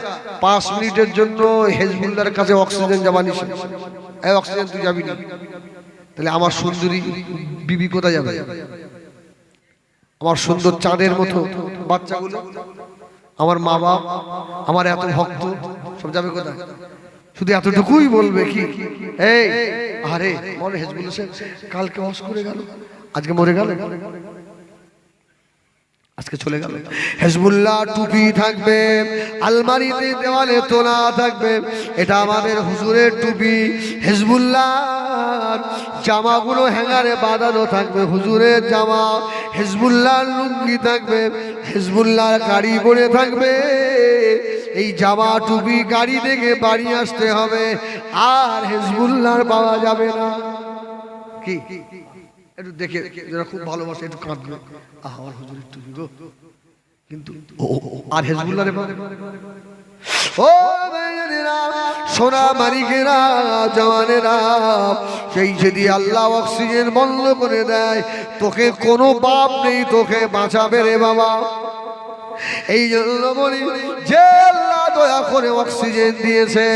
[SPEAKER 1] 5 মিনিটের জন্য হিজবুল্লাহর কাছে অক্সিজেন যাবা নিস, এই অক্সিজেন তুই যাবি না, তাহলে আমার সুন্দরী বিবি কোথায় যাবে? আমার সুন্দর চাঁদের মতো বাচ্চাগুলো, আমার মা বাপ, আমার এত ভক্ত সব যাবে কোথায়? শুধু এতটুকুই বলবে কি, এই আরে মনে হিজবুল্লাহ কালকে হজ করে গেল, আজকে মরে গেল, আজকে চলে গেল। হিজবুল্লাহ টুপি থাকবে, আলমারিতে দেওয়ালে তোলা থাকবে, এটা আমাদের হুজুরের টুপি। হিজবুল্লাহর জামাগুলো হ্যাঙ্গারে বাঁধানো থাকবে, হুজুরের জামা। হিজবুল্লাহর লুঙ্গি থাকবে, হিজবুল্লাহর গাড়ি পড়ে থাকবে। এই জামা টুপি গাড়ি থেকে বাড়ি আসতে হবে, আর হিজবুল্লাহর পাওয়া যাবে না। কি একটু দেখে যারা খুব ভালোবাসে একটু কাঁদবে, আমার হুজুরের টুপি গো, কিন্তু আর হিজবুল্লাহরে ও সোনা মানিকেরা, জওয়ানেরা, সেই যদি আল্লাহ অক্সিজেন বন্ধ করে দেয়, তোকে কোনো বাপ নেই তোকে বাঁচাবে রে বাবা। এই জন্য বলি, যে আল্লাহ দয়া করে অক্সিজেন দিয়েছে,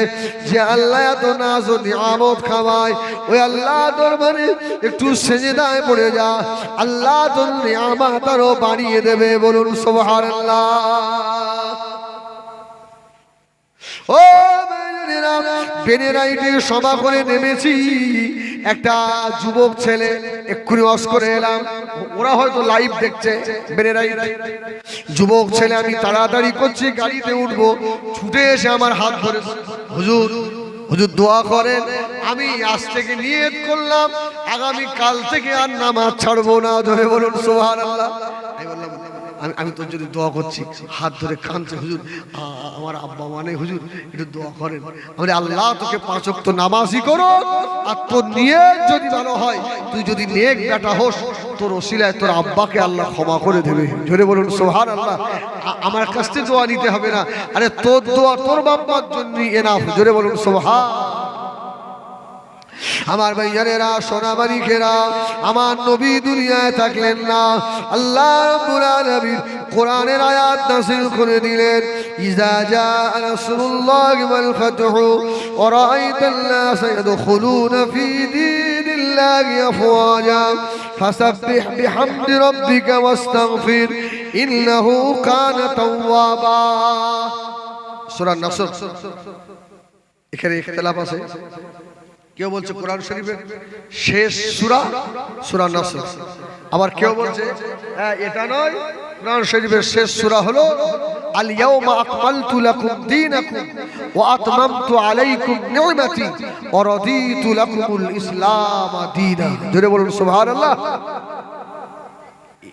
[SPEAKER 1] যে আল্লাহ এত নাজ ও নিয়ামত খাওয়ায়, ওই আল্লাহ দরবারে একটু সেজদায় পড়ে যা, আল্লাহ তোর নিয়ামত আরো বাড়িয়ে দেবে। বলুন সুবহানাল্লাহ। ও বেনেরাইটে সভা করে নেমেছি, একটা যুবক ছেলে এক্ষুনি ওয়াজ করে এলাম, ওরা হয়তো লাইভ দেখছে। বেনেরাইট যুবক ছেলে, আমি তাড়াতাড়ি করছি গাড়িতে উঠবো, ছুটে এসে আমার হাত ধরে, হুজুর হুজুর দোয়া করেন, আমি আজ থেকে নিয়ত করলাম আগামী কাল থেকে আর নামাজ ছাড়বো না। ধরে বলুন সুবহানাল্লাহ। আমি বললাম আমি তোর জন্য দোয়া করছি। হাত ধরে কাঁদছে, হুজুর আমার আব্বা মানে হুজুর একটু দোয়া করেন। আমি আল্লাহ তোকে 5 ওয়াক্ত নামাজি করো, আর তোর নিয়ত যদি ভালো হয়, তুই যদি নেক বেটা হোস, তোর ওসিলায় তোর আব্বাকে আল্লাহ ক্ষমা করে দেবে। জোরে বলুন সুবহানাল্লাহ। আমার কাছ থেকে দোয়া নিতে হবে না, আরে তোর দোয়া তোর বাবার জন্য এনাফ। জোরে বলুন সুবহান। আমার ভাইয়ারেরা, সোনামানিকেরা, আমার নবী দুনিয়ায় থাকলেন না, আল্লাহ রাব্বুল আলামিন কোরআনের আয়াত নাযিল করে দিলেন, ইযা জাআ নাসরুল্লাহি ওয়াল ফাতহু ওয়া রাআইতান নাসা ইয়াদখুলুনা ফী দীনিল্লাহি আফওয়াজা ফাসাব্বিহ বিহামদি রাব্বিকা ওয়াস্তাগফির ইন্নাহু কানা তাওয়াবা। সূরা নাসর। এখানে ইখতিলাফ আছে, কেউ বলছে কোরআন শরীফের শেষ সূরা সূরা নাসর, আবার কেউ বলছে এটা নয়, কোরআন শরীফের শেষ সূরা হলো আল ইয়াউমা আকমালতু লাকুম দীনাকুম ওয়া আতমামতু আলাইকুম নি'মাতি ওয়া রাদিতু লাকুমুল ইসলাম দীনা। জোরে বলুন সুবহানাল্লাহ।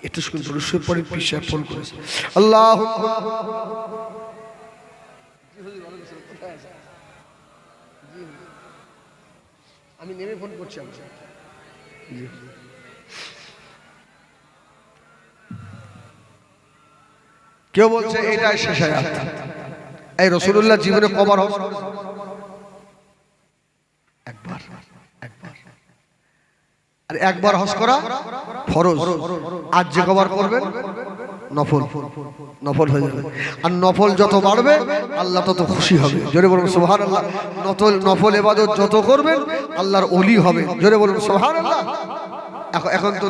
[SPEAKER 1] এটা শুনে দরুদ পড়ে পিছে ফোন করেছে, আল্লাহুম্মা আমি নেমে ফোন করছি। কেউ বলছে এটাই শেষ আয়াত। এই রাসূলুল্লাহ জীবনে কবার হজ? একবার। আর একবার হজ করা ফরজ, আর যে কবার করবেন নফল। নফল হয়ে যাবে, আর নফল যত বাড়বে আল্লাহ তত খুশি হবে। জোরে বলুন সুবহানাল্লাহ। নফল ইবাদত যত করবেন আল্লাহর ওলি হবে। জোরে বলুন সুবহানাল্লাহ। এখন তো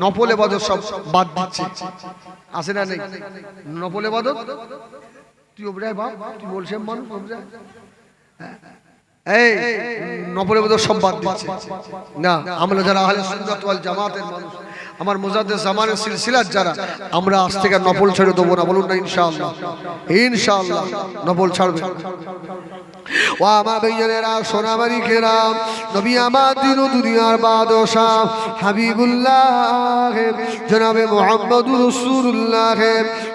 [SPEAKER 1] নফল ইবাদত সব বাদ দিচ্ছে, আছে না নেই? নফল ইবাদত তুই ওবরাই বাপ, তুই বলছেন মানুষ ওবরাই, এই নফল ইবাদত সব বাদ দিচ্ছে না। আমরা যারা আহলে সুন্নাত ওয়াল জামাতের মানুষ, আমার মুজাদ্দিদ জামানের সিলসিলার যারা, আমরা আজ থেকে নফল ছেড়ে দেবো না। বলুন না ইনশাআল্লাহ। ইনশাআল্লাহ নফল ছাড়বে। ও আমার ভাইয়েরা, সোনামানিকেরা, নবী আমার দিন ও দুনিয়ার বাদশাহ হাবিবুল্লাহ জনাবে মুহাম্মদুর রাসূলুল্লাহ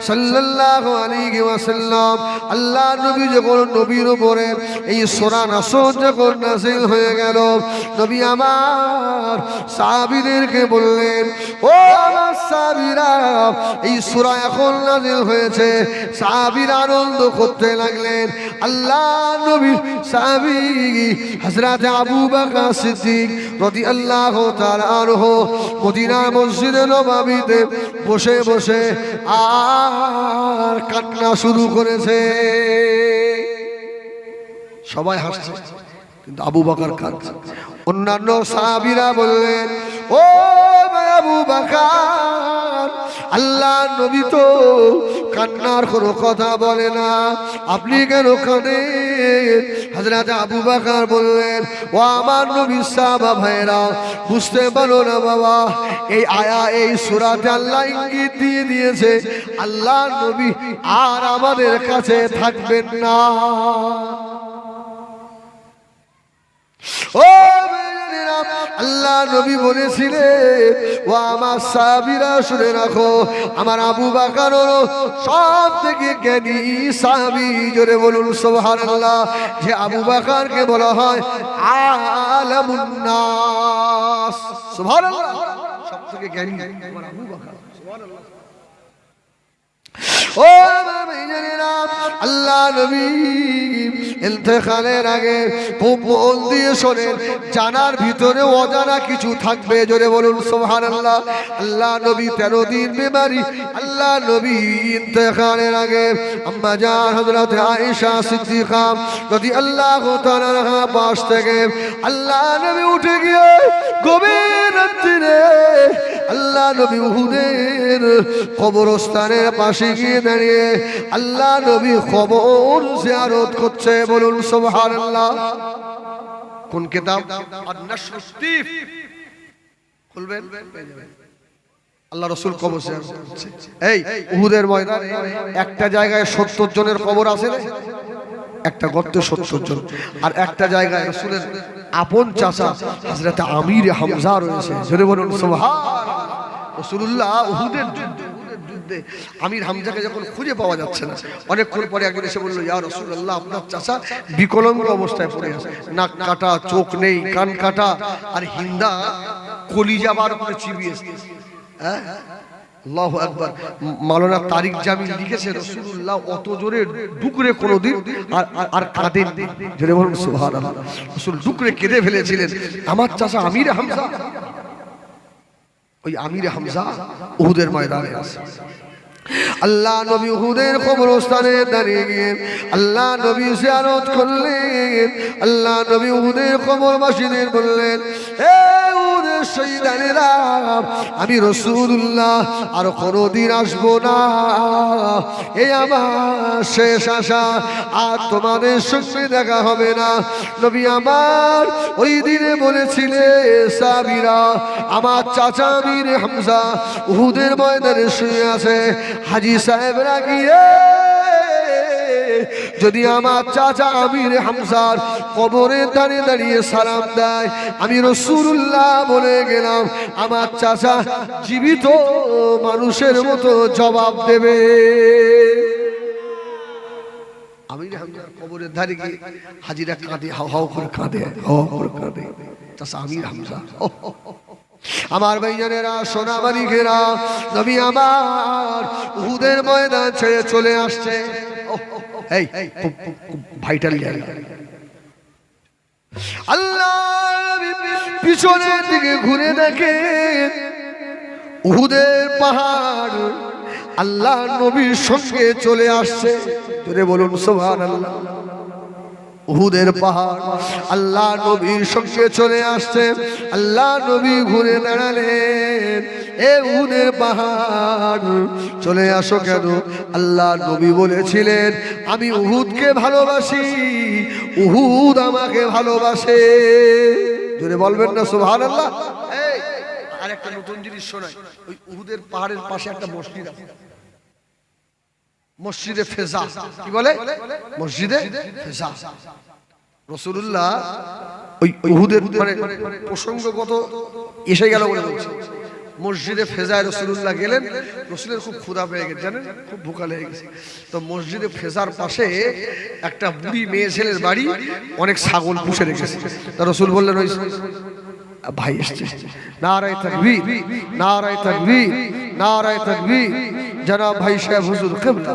[SPEAKER 1] সাল্লাল্লাহু আলাইহি ওয়াসাল্লাম, আল্লাহ নবী যখন নবীর উপরে এই সূরা নাসর যখন নাযিল হয়ে গেল, নবী আমার সাহাবীদেরকে বললেন, ও আমার সাহাবীরা, এই সূরা এখন নাযিল হয়েছে। সাহাবীরা আনন্দ করতে লাগলেন। আল্লাহ নবীর সাহাবী হযরত আবু বকর সিদ্দিক রাদিয়াল্লাহু তাআলা আনহু মদিনার মসজিদে নববীতে বসে বসে আর কান্না শুরু করেছে। সবাই হাসছে, কিন্তু আবু বকর কাঁদছে। অন্যান্য সাহাবীরা বললেন, ও আবু বকর, আল্লাহ নবী তো কান্নার কোনো কথা বলে না, আপনি কেন কাঁদেন? হযরত আবু বকর বললেন, ও আমার নবীর সাহাবা ভাইরা, বুঝতে পারো না বাবা, এই সূরাতে আল্লাহ ইঙ্গিত দিয়ে দিয়েছে আল্লাহ নবী আর আমাদের কাছে থাকবেন না। ও আল্লাহ নবী বলেছিলেন, ও আমার সাহাবীরা শুনে রাখো, আমার আবু বকর হলো সব থেকে জ্ঞানী সাহাবী। জোরে বলুন সুবহানাল্লাহ। যে আবু বকরকে বলা হয় আলামুন নাস। সুবহানাল্লাহ। সব থেকে জ্ঞানী আমার আবু বকর। সুবহানাল্লাহ। ও আল্লাহ নবী ইন্তেকালের আগে খুব মন দিয়ে শোনেন, জানার ভিতরে অজানা কিছু থাকবে। জোরে বলুন সুবহানাল্লাহ। আল্লাহ নবী 13 দিন বিমারি। আল্লাহ নবী ইন্তেকালের আগে আম্মা জান হযরত আয়েশা সিদ্দিকা রাদিয়াল্লাহু তাআলা আনহা পাশ থেকে আল্লাহ নবী উঠে গিয়ে গভীর রাত্রিরে আল্লাহ নবী উহুদের কবরস্থানের পাশে গিয়ে দাঁড়িয়ে আল্লাহ নবী কবর জিয়ারত করছে। বলুন সুবহানাল্লাহ। কোন কিতাব? আন-নাশরুস তিফ খুলবেন, আল্লাহ রাসূল কবর জিয়ারত করছে। এই উহুদের ময়দানে একটা জায়গায় 70 জনের কবর আছে, একটা গর্তে 70 জন, আর একটা জায়গায় রাসূলের আপন চাচা হযরত আমির হামজা রয়েছে। জোরে বলুন সুবহানাল্লাহ। রাসূলুল্লাহ উহুদের যুদ্ধে মধ্যে আমির হামজাকে যখন খুঁজে পাওয়া যাচ্ছে না, অনেকক্ষণ পরে একজন এসে বললো, ইয়া রাসূলুল্লাহ, আপনার চাচা বিকলাঙ্গ অবস্থায় পড়ে আছে, নাক কাটা, চোখ নেই, কান কাটা, আর হিন্দা কলিজা বার করে চিবিয়েছে। হ্যাঁ, আল্লাহু আকবার। মাওলানা তারিক জামি লিখেছে, রাসূলুল্লাহ অত জোরে ডুকরে কোনোদিন আর কাঁদেন, জোরে বলুন সুবহানাল্লাহ। রাসূল ডুকরে কেঁদে ফেলেছিলেন। আমার চাচা আমির হামজা, ওই আমির হামজা উহুদের ময়দানে আছে। আল্লাহ নবী উহুদের কবরস্থানে দাঁড়িয়ে গিয়ে আল্লাহ নবী জিয়ারত করলেন। আল্লাহ নবী উহুদের কবরবাসীদের বললেন, হে উহুদের শহীদানেরা, আমি রাসূলুল্লাহ আর কোনোদিন আসবো না, এই আমার শেষ আশা, আর তোমাদের সঙ্গে দেখা হবে না। নবী আমার ওই দিনে বলেছিলেন, সাহাবীরা, আমার চাচা আমির হামজা উহুদের ময়দানে শুয়ে আছে, হাজী সাহেবরা গিয়ে যদি আমার চাচা আমির হামজার কবরে দাঁড়িয়ে দাঁড়িয়ে সালাম দেয়, আমি রাসূলুল্লাহ বলে গেলাম, আমার চাচা জীবিত মানুষের মতো জবাব দেবে। আমির হামজার কবরের ধারে গিয়ে হাজিরা কাঁদে, হাও হাও করে কাঁদে, হাও করে কাঁদে, চাচা আমির হামজা। আমার ভাইজানেরা, সোনামানিকেরা, নবী আমার উহুদের ময়দান ছেড়ে চলে আসছে। এই ভাইটাল জায়গা। আল্লাহ পিছনের দিকে ঘুরে দেখে উহুদের পাহাড় আল্লাহ নবীর সঙ্গে চলে আসছে। জোরে বলুন সুবহানাল্লাহ। উহুদের পাহাড় আল্লাহ নবীর সঙ্গে চলে আসছে। আল্লাহ নবী ঘুরে দাঁড়ালেন, এ উহুদের পাহাড় চলে আসো কেন? আল্লাহ নবী বলেছিলেন, আমি উহুদকে ভালোবাসি, উহুদ আমাকে ভালোবাসে। জোরে বলবেন না সুবহানাল্লাহ। এই আরেকটা নতুন জিনিস শোনাই, ওই উহুদের পাহাড়ের পাশে একটা মসজিদ আছে, মসজিদে ফেজা। কি বলে? মসজিদে ফেজা। রাসূলুল্লাহ ওই উহুদের মানে প্রসঙ্গগত এসে গেল বলে বলছে, মসজিদে ফেজায় রাসূলুল্লাহ গেলেন। রাসূলের খুব ক্ষুধা পেয়ে গেছে, জানেন, খুব ভুকা লেগে গেছে। তো মসজিদে ফেজার পাশে একটা বুড়ি মেয়ে ছেলের বাড়ি, অনেক ছাগল পুষে রেখেছে। তা রাসূল বললেন, ওই ভাই এসছে, নারায়ে তাকবীর, নারায়ে তাকবীর, নারায়ে তাকবীর, জনাব ভাই সাহেব হুজুর কিবলা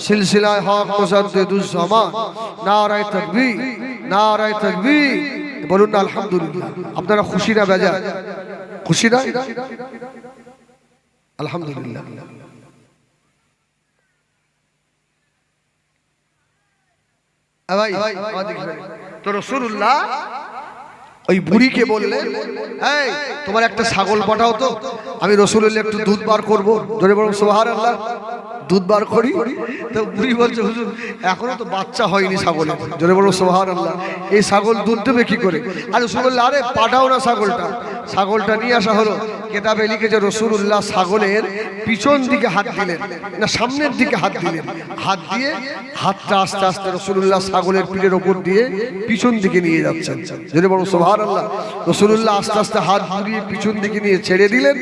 [SPEAKER 1] সিলসিলায়ে হক মুজাদ্দিদুজ জামান, নারায়ে তাকবীর, নারায়ে তাকবীর। বলুন না আলহামদুলিল্লাহ। আপনারা খুশি না বেজার? খুশি না? আলহামদুলিল্লাহ। ভাই তো রাসূলুল্লাহ ওই বুড়িকে বললেন, এই তোমার একটা ছাগল পাঠাও তো, আমি রাসূলুল্লাহ একটু দুধ বার করবো। জোরে বলুন সুবহানাল্লাহ। দুধ বার করি। তো বুড়ি বলছে, হুজুর এখনো তো বাচ্চা হয়নি ছাগলের। জোরে বলুন সুবহানাল্লাহ। এই ছাগল দুধ দেবে কি করে? আর রাসূল বললেন, আরে পাঠাও না ছাগলটা। ছাগলটা নিয়ে আসা হলো। কিতাবে লিখেছে রাসূলুল্লাহ ছাগলের পিছন দিকে হাত দিলেন, না সামনের দিকে হাত দিলেন। হাত দিয়ে হাতটা আস্তে আস্তে রাসূলুল্লাহ ছাগলের পিঠের ওপর দিয়ে পিছন দিকে নিয়ে যাচ্ছেন। জোরে বলুন সুবহানাল্লাহ। রাসূলুল্লাহ আস্তে আস্তে হাত ঘুরিয়ে পিছন দিকে নিয়ে ছেড়ে দিলেন।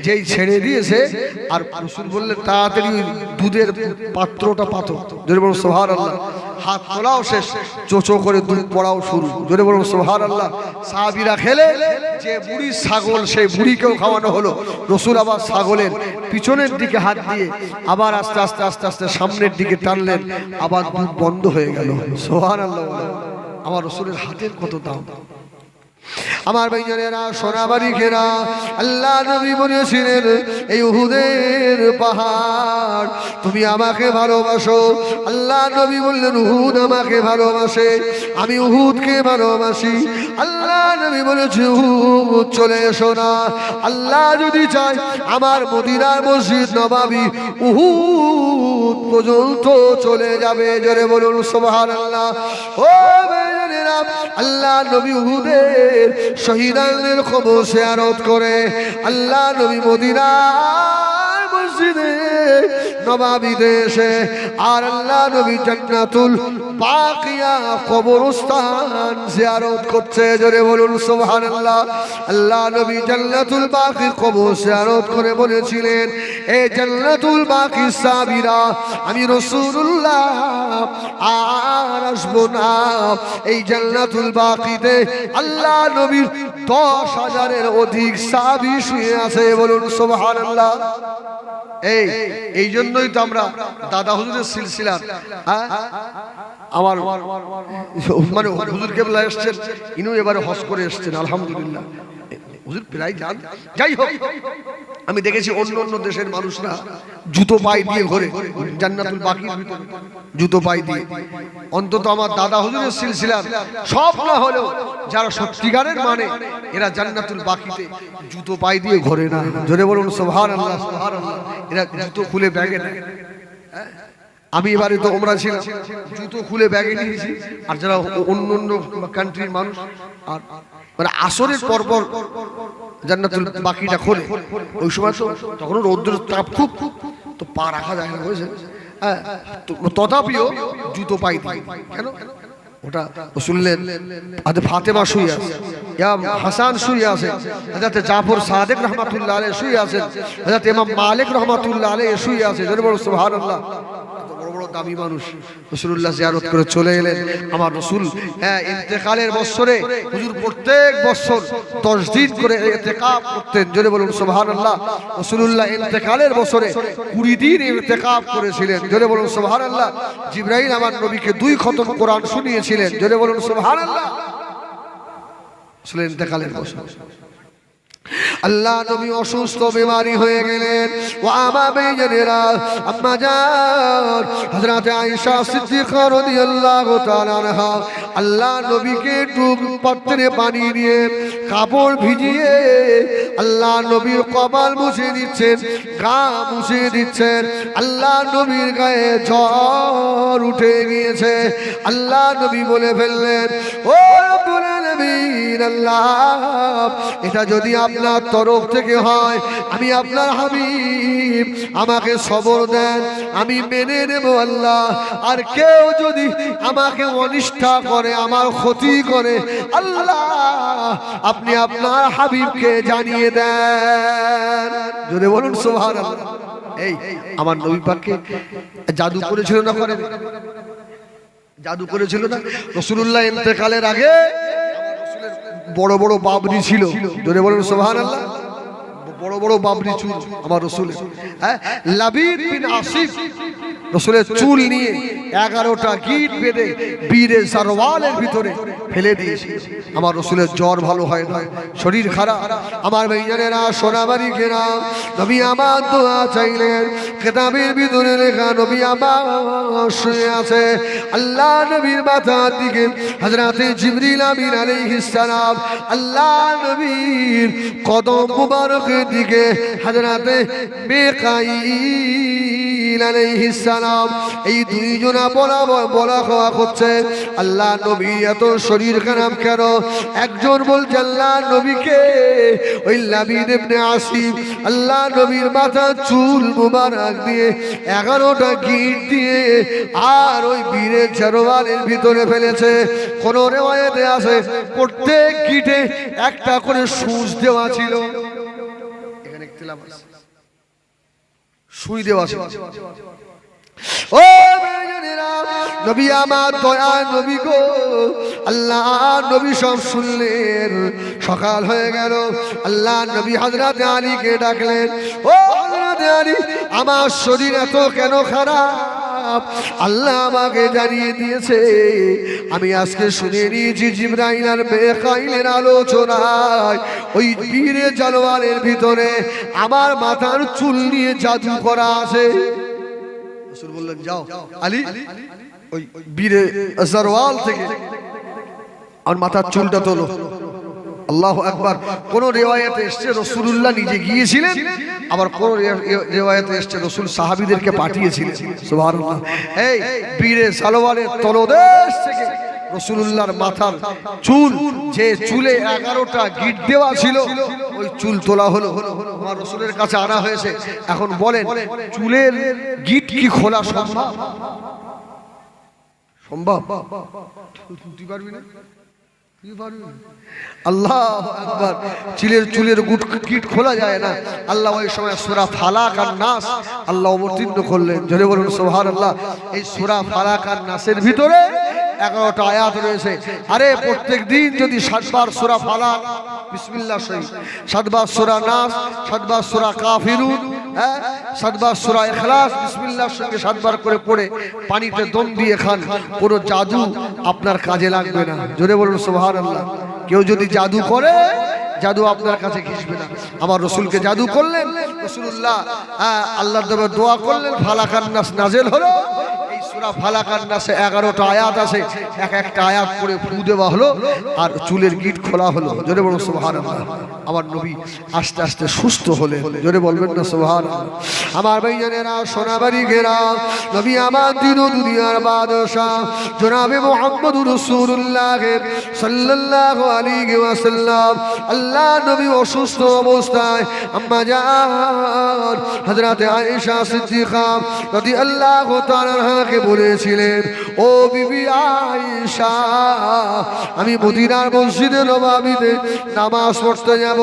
[SPEAKER 1] যেই ছেড়ে দিয়েছে, আর রাসূল বললেন, তাড়াতাড়ি দুধের পাত্রটা পাতো। জোরে বলুন সুবহানাল্লাহ। হাত তোলাও শেষ, চোচো করে দুধ পড়াও শুরু। জোরে বলুন সুবহানাল্লাহ। সাহাবীরা খেলে, যে বুড়ি ছাগল সেই বুড়িকেও খাওয়ানো হলো। রাসূল আবার ছাগলের পিছনের দিকে হাত দিয়ে আবার আস্তে আস্তে আস্তে আস্তে সামনের দিকে টানলেন, আবার দুধ বন্ধ হয়ে গেল। সুবহানাল্লাহ। আমার রাসূলের হাতের কত দাম! আমার ভাইজানেরা, সোনাবাড়িকেরা, আল্লাহ নবী বলেছিলেন, এই উহুদের পাহাড় তুমি আমাকে ভালোবাসো। আল্লাহ নবী বললেন, উহুদ আমাকে ভালোবাসে, আমি উহুদকে ভালোবাসি। আল্লাহ নবী বলেছে, উহুদ চলে এসো না। আল্লাহ যদি চায় আমার মদিনার মসজিদ নববী উহুদ পর্যন্ত চলে যাবে। জোরে বলুন সুবহানাল্লাহ। ও ভাইজানেরা, আল্লাহ নবী উহুদের শহীদানদের খবর জিয়ারত করে আল্লাহ নবী মদিনার মসজিদে নববীতে এসে, আর আল্লাহ নবী জান্নাতুল বাকিয়া কবরস্থান জিয়ারত করছে। জোরে বলুন সুবহানাল্লাহ। আল্লাহ নবী জান্নাতুল বাকি কবর জিয়ারত করে বলেছিলেন, এই জান্নাতুল বাকি সাবিরা আমি রাসূলুল্লাহ আর আসবো না। এই জান্নাতুল বাকিতে আল্লাহ নবীর 10,000-এর অধিক সাহাবী শুয়ে আছে। বলুন সুবহানাল্লাহ। এই জন্যই তো আমরা দাদা হুজুরের সিলসিলা, আমার মানে হুজুর কেবলা এসছেন, ইনু এবারে হজ করে এসছেন আলহামদুলিল্লাহ। হুজুর প্রায় যান, যাই হোক আমি দেখেছি অন্য অন্য দেশের মানুষরা জুতো পায়ে দিয়ে ঘোরে জান্নাতুল বাকির ভিতরে, জুতো পায়ে দিয়ে। অন্তত আমার দাদা হুজুরের সিলসিলার সব না হলেও যারা সত্যিকারের মানে এরা জান্নাতুল বাকিতে জুতো পায়ে দিয়ে ঘোরে না। জোরে বলুন সুবহানাল্লাহ সুবহানাল্লাহ। এরা জুতো খুলে ব্যাগে নেয়। আমি এবারে তো ওমরা ছিলাম, জুতো খুলে ব্যাগে নিয়েছি। আর যারা অন্য অন্য কান্ট্রির মানুষ আর মানে আসরের পরপর জান্নাতুল বাকিটা খোলে, ওই সময় তো তখন রৌদ্রের তাপ খুব, তো পা রাখা যায় না, বুঝেছেন? হ্যাঁ, তথাপিও জুতো পাই দিই। কেন? ওটা রাসূলের হযরত ফাতেমা শুয়ে আছে, ইমাম হাসান শুয়ে আছে, হযরত জাফর সাদিক রাহমাতুল্লাহ আলাইহি শুয়ে আছেন, হযরত ইমাম মালিক রাহমাতুল্লাহ আলাইহি শুয়ে আছে। জোরে বলুন সুবহানাল্লাহ। বড় বড় দামি মানুষ রাসূলুল্লাহ জিয়ারত করে চলে এলেন। আমার রাসূল ইন্তেকালের বছরে হুজুর প্রত্যেক বছর 10 দিন করে ইতিকাফ করতেন। জোরে বলুন সুবহানাল্লাহ। রাসূলুল্লাহ ইন্তেকালের বছরে 20 দিন ইতিকাফ করেছিলেন। জোরে বলুন সুবহানাল্লাহ। জিবরাইল আমার নবীকে 2 খতম কোরআন শুনিয়েছিলেন। জোরে বলুন সুবহানাল্লাহ। রাসূলের ইন্তেকালের বছর আল্লাহ নবী অসুস্থ বিমারি হয়ে গেলেন। ও আমার বেজনেরা আম্মা জান হযরত আয়েশা সিদ্দিকা রাদিয়াল্লাহু তাআলা আনহা আল্লাহ নবীকে একটু পাত্রে পানি নিয়ে কাপড় ভিজিয়ে আল্লাহ নবীর কপাল মুছে দিচ্ছেন, গা মুছে দিচ্ছেন। আল্লাহ নবীর গায়ে জ্বর উঠে গিয়েছে। আল্লাহ নবী বলে ফেললেন, ও রব্বুল আলামিন আল্লাহ, এটা যদি আপনার তরফ থেকে হয়, আমি আপনার হাবিব, আমাকে সবর দেন, আমি মেনে নেব আল্লাহ। আর কেউ যদি আমাকে অনিষ্ঠা করে, আমার ক্ষতি করে, আল্লাহ আপনি আপনার হাবিবকে জানিয়ে দেন। যদি বলুন সুবহানাল্লাহ। এই আমার নবী পাককে জাদু করেছিল না, করে জাদু করেছিল না? রাসূলুল্লাহ ইন্তেকালের আগে বড় বড় বাবরি ছিল। জোরে বলুন সুবহানাল্লাহ। বড় বড় বাবরি চুল আমার রাসূলের। হ্যাঁ, লাবিদ বিন আসিফ রাসূলের চুল নিয়ে 11টা গিট বেঁধে বীরে সারওয়ালের ভিতরে ফেলে দিয়েছে। আমার রাসূলের জ্বর ভালো হয় না, শরীর খারাপ। আমার ভাইজানেরা, সোনাবাড়ি কেনা নবী আমার দোয়া চাইলেন। কিতাবের ভিতরে লেখা নবী আমার শুয়ে আছে। আল্লাহ নবীর মাথার দিকে হযরতে জিবরিল আমিন আলাইহিস সালাম, আল্লাহ নবীর কদম মুবারকের দিকে হযরতে মিকাঈল আলাইহিস সালাম, এই দুইজনা বলা খাওয়া করছে। আল্লাহ নবী এত শরীর খারাপ কেন? একজন বলছে আল্লাহ নবীকে ওই লাবিদ ইবনে আসিফ আল্লাহ নবীর মাথার চুল মুবারক দিয়ে 11টা গিট দিয়ে আর ওই বীরের জারওয়ালের ভিতরে ফেলেছে। কোন রিওয়ায়াতে আছে প্রত্যেক গিটে একটা করে সূচ দেওয়া ছিল। এখানে ইখতিলাফ আছে, সুই দেওয়া ছিল। ও নবী আমার দয়া নবী গো, আল্লাহ নবী সব শুনলেন। সকাল হয়ে গেল। আল্লাহ নবী হযরতে আলীকে ডাকলেন, ও হযরতে আলী, আমার শরীর এত কেন খারাপ? আল্লাহ আমাকে জানিয়ে দিয়েছে। আমি আজকে শুনে নিয়েছি জিবরাইল আর মিকাঈলের আলোচনায় ওই বীরে জারওয়ালের ভিতরে আমার মাথার চুল নিয়ে জাদু করা আছে। রাসূল বললেন, যাও আলী, ওই বীরে জারওয়াল থেকে আর মাথার চুলটা তোলো। আল্লাহু আকবার। কোন রিওয়ায়াতে এসেছে রাসূলুল্লাহ নিজে গিয়েছিলেন, আবার কোন রিওয়ায়াতে এসেছে রাসূল সাহাবীদেরকে পাঠিয়েছিলেন। সুবহানাল্লাহ। এই বীরে জারওয়ালের তলদেশ থেকে রাসূলুল্লাহর মাথার চুল, যে চুলে 11টা গিট দেওয়া ছিল, ওই চুল তোলা হলো, আমার রাসূলের কাছে আনা হয়েছে। এখন বলেন, চুলের গিট কি খোলা সম্ভব? সম্ভব? তুই পারবি না? আল্লাহু আকবার। চুলের গিট খোলা যায় না, আল্লাহ ওই সময় সূরা ফালাক আর নাস আল্লাহ অবতীর্ণ করলেন। জোরে বলুন সুবহানাল্লাহ। এই সূরা ফালাক আর নাসের ভিতরে 11টা আয়াত রয়েছে। আরে প্রত্যেক দিন যদি 7 বার সূরা ফালাক বিসমিল্লাহ শরীফ, 7 বার সূরা নাস, 7 বার সূরা কাফিরুন, 7 বার সূরা ইখলাস বিসমিল্লাহর সঙ্গে 7 বার করে পড়ে পানিতে দম দিয়ে খান, কোনো জাদু আপনার কাজে লাগবে না। জোরে বলুন সুবহানাল্লাহ। কেউ যদি জাদু করে, জাদু আপনার কাছে ঘিসবে না। আমার রসুলকে জাদু করলেন, রাসূলুল্লাহ আল্লাহর দরবারে দোয়া করলেন, ফালাক আর নাস নাযিল হলো। এই সূরা ফালাক আর নাসে 11টা আয়াত আছে, এক একটা আয়াত করে ফু দেওয়া হলো আর চুলের গিট খোলা হলো। জোরে বলুন সুবহানাল্লাহ। আমার নবী আস্তে আস্তে সুস্থ হলেন। জোরে বলবেন না সুবহানাল্লাহ। আমার ভাইজানেরা, সোনাবাড়ি ঘেরা নবী আমার দিন ও দুনিয়ার বাদশাহ জনাবে মুহাম্মদুর রাসূলুল্লাহ সাল্লাল্লাহু আলাইহি ওয়াসাল্লাম, আল্লাহ নবী অসুস্থ অবস্থায় আম্মা জান হযরতে আয়েশা সিদ্দিকা রাদিয়াল্লাহু তাআলা আনহাকে বলেছিলেন, ও বিবি আয়েশা, আমি মদিনার মসজিদে নববীতে নামাজ পড়তে যাব।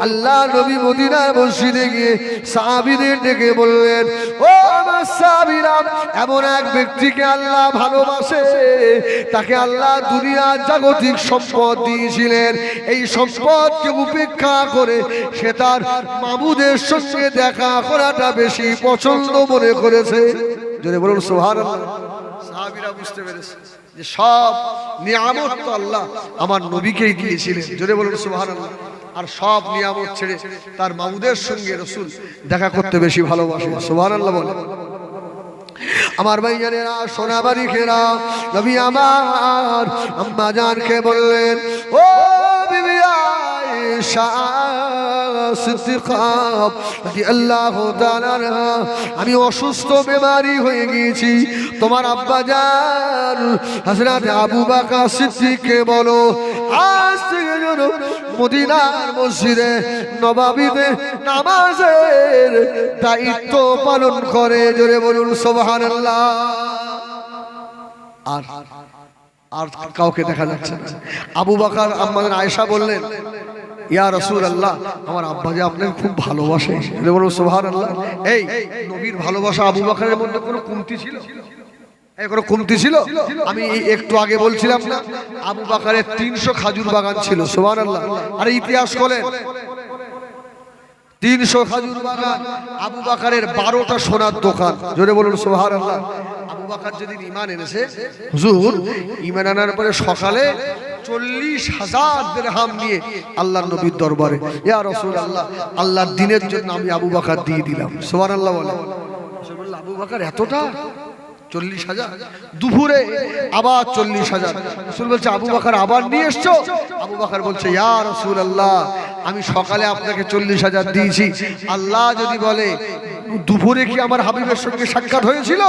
[SPEAKER 1] আল্লাহ নবী মদিনার মসজিদে গিয়ে সাহাবীদের ডেকে বললেন, ও আমার সাহাবীরা, এমন এক ব্যক্তিকে আল্লাহ ভালোবাসে, তাকে আল্লাহ দুনিয়ার জাগতিক সম্পদ দিয়েছিলেন। এই সম্পদকে উপেক্ষা করে সে তার মাবুদের সঙ্গে দেখা করাটা বেশি পছন্দ মনে করেছে। যদি বলুন সুবহানাল্লাহ। সাহাবীরা বুঝতে পেরেছে যে সব নিয়ামত তো আল্লাহ আমার নবীকেই দিয়েছিলেন। যদি বলুন সুবহানাল্লাহ। আর সব নিয়ামত ছেড়ে তার মাবুদের সঙ্গে রাসূল দেখা করতে বেশি ভালোবাসে। সুবহানাল্লাহ বলে। আমার ভাইজানেরা, সোনাবাড়ি ঘেরা নবী আমার আম্মা জানকে বললেন, ও বিবি আয়েশা সিদ্দিকা রাদিয়াল্লাহু তাআলা আনহা, আমি অসুস্থ বেমারি হয়ে গিয়েছি, তোমার আব্বা জান হযরত আবু বকর সিদ্দিককে বলো আজ থেকে যেন মদিনার মসজিদে নববীতে নামাজের দায়িত্ব পালন করে। জোরে বলুন সুবহানাল্লাহ। আর কাউকে দেখা যাচ্ছে না। আবু বকর আম্মা আয়েশা বললেন, ইয়া রাসূলুল্লাহ, আমার আব্বা যে আপনাকে খুব ভালোবাসে। জোরে বলুন সুবহানাল্লাহ। এই নবীর ভালোবাসা আবু বকরের মধ্যে কোনো কমতি ছিল? কোনো কমতি ছিল? আমি একটু আগে বলছিলাম না, আবু বকরের 300 খাজুর বাগান ছিল। সুবহানাল্লাহ। আর ইতিহাস বলেন 300 খাজুর বাগান, আবু বকরের 12টা সোনার দোকান। জোরে বলুন সুবহানাল্লাহ। আবু বকর যেদিন ঈমান এনেছে, হুজুর ঈমান আনার পরে সকালে 40,000 দিরহাম নিয়ে আল্লাহর নবীর দরবারে, ইয়া রাসূলুল্লাহ, আল্লাহর দ্বীনের জন্য আমি আবু বকর দিয়ে দিলাম। সুবহানাল্লাহ বলে। আবু বকর এতটা 40,000। দুপুরে আবার 40,000। রাসূল বলছে, আবু বকর আবার নিয়ে এসছো? আবু বকর বলছে, ইয়া রাসূলুল্লাহ, আমি সকালে আপনাকে 40,000 দিয়েছি, আল্লাহ যদি বলে দুপুরে কি আমার হাবিবের সঙ্গে সাক্ষাৎ হয়েছিল?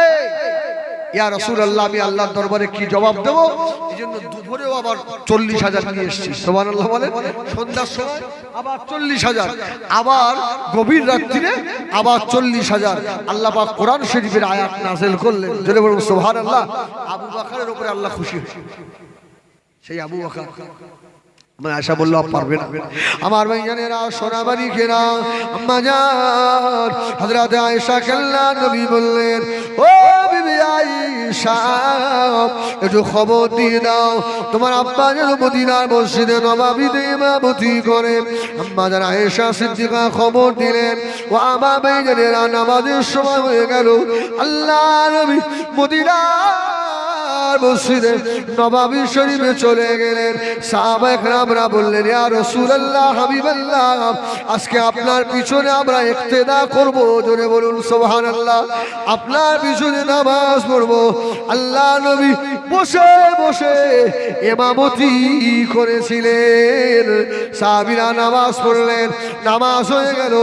[SPEAKER 1] এই ইয়া রাসূলুল্লাহ, আমি আল্লাহর দরবারে কি জবাব দেব? এইজন্য দুপুরেও আবার 40,000 নিয়ে এসেছি। সুবহানাল্লাহ বলে। সন্ধ্যার সময় আবার 40,000, আবার গভীর রাত্রিরে আবার 40,000। আল্লাহ পাক কোরআন শরীফের আয়াত নাযিল করলেন। জোরে বলুন সুবহানাল্লাহ। আবু বকরের উপরে আল্লাহ খুশি হয়েছে। সেই আবু বকর আয়েশা বলল, পারবে না। আমার ভাইজানেরা, সোনাবাড়ি ঘেরা আম্মা জান হযরত আয়েশা আল্লাহ নবী বললেন, ও বিবি আয়েশা, একটু খবর দিয়ে দাও তোমার আব্বা যেন মদিনার মসজিদে নববীতে ইমামতি করে। আম্মা জান আয়েশা সিদ্দিকা খবর দিলেন, ও আমার ভাইজানেরা, নামাজের সময় হয়ে গেল। আল্লাহ নবী মদিনা মসজিদে নববী শরীফে চলে গেলেন। সাহাবায়ে কেরামরা বললেন, ইয়া রাসূলুল্লাহ, হাবিবাল্লাহ, আজকে আপনার পিছনে আমরা ইক্তেদা করব। জোরে বলুন সুবহানাল্লাহ। আপনার পিছনে নামাজ পড়ব। আল্লাহ নবী বসে বসে ইমামতি করেছিলেন। সাহাবীরা নামাজ পড়লেন। নামাজ হয়ে গেল।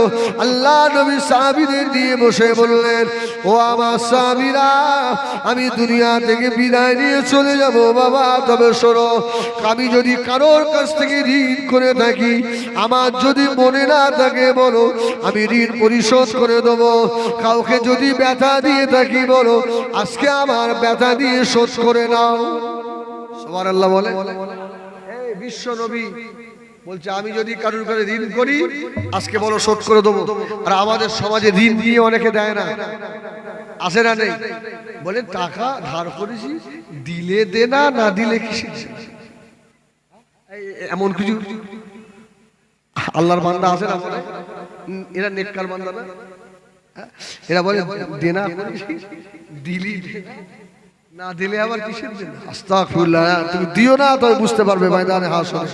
[SPEAKER 1] আল্লাহ নবী সাহাবীদের দিয়ে বসে বললেন, ও আমার সাহাবীরা, আমি দুনিয়া থেকে বিদায় বিদায় নিয়ে চলে যাব বাবা। তবে শোনো, আমি যদি কারোর কাছ থেকে ঋণ করে থাকি, আমার যদি মনে না থাকে বলো, আমি ঋণ পরিশোধ করে দেবো। কাউকে যদি ব্যথা দিয়ে থাকি বলো, আজকে আমার ব্যথা দিয়ে শোধ করে নাও। সুবহানাল্লাহ বলে। এই বিশ্ব নবী বলছে, আমি যদি কারোর কাছে ঋণ করি, আজকে বলো শোধ করে দেবো। আর আমাদের সমাজে ঋণ দিয়ে অনেকে দেয় না, আসে না নেই, বলে টাকা ধার করেছি, দিলে দে না, না দিলে কিসে। এমন কিছু আল্লাহর বান্দা আছে না, বলে এরা নেককার বান্দা না, এরা বলে দেনা করেছি, দিলি না দিলে আবার কিসের দেনা। আস্তাগফিরুল্লাহ। তুমি দিও না, তবে বুঝতে পারবে ময়দানে হাসরে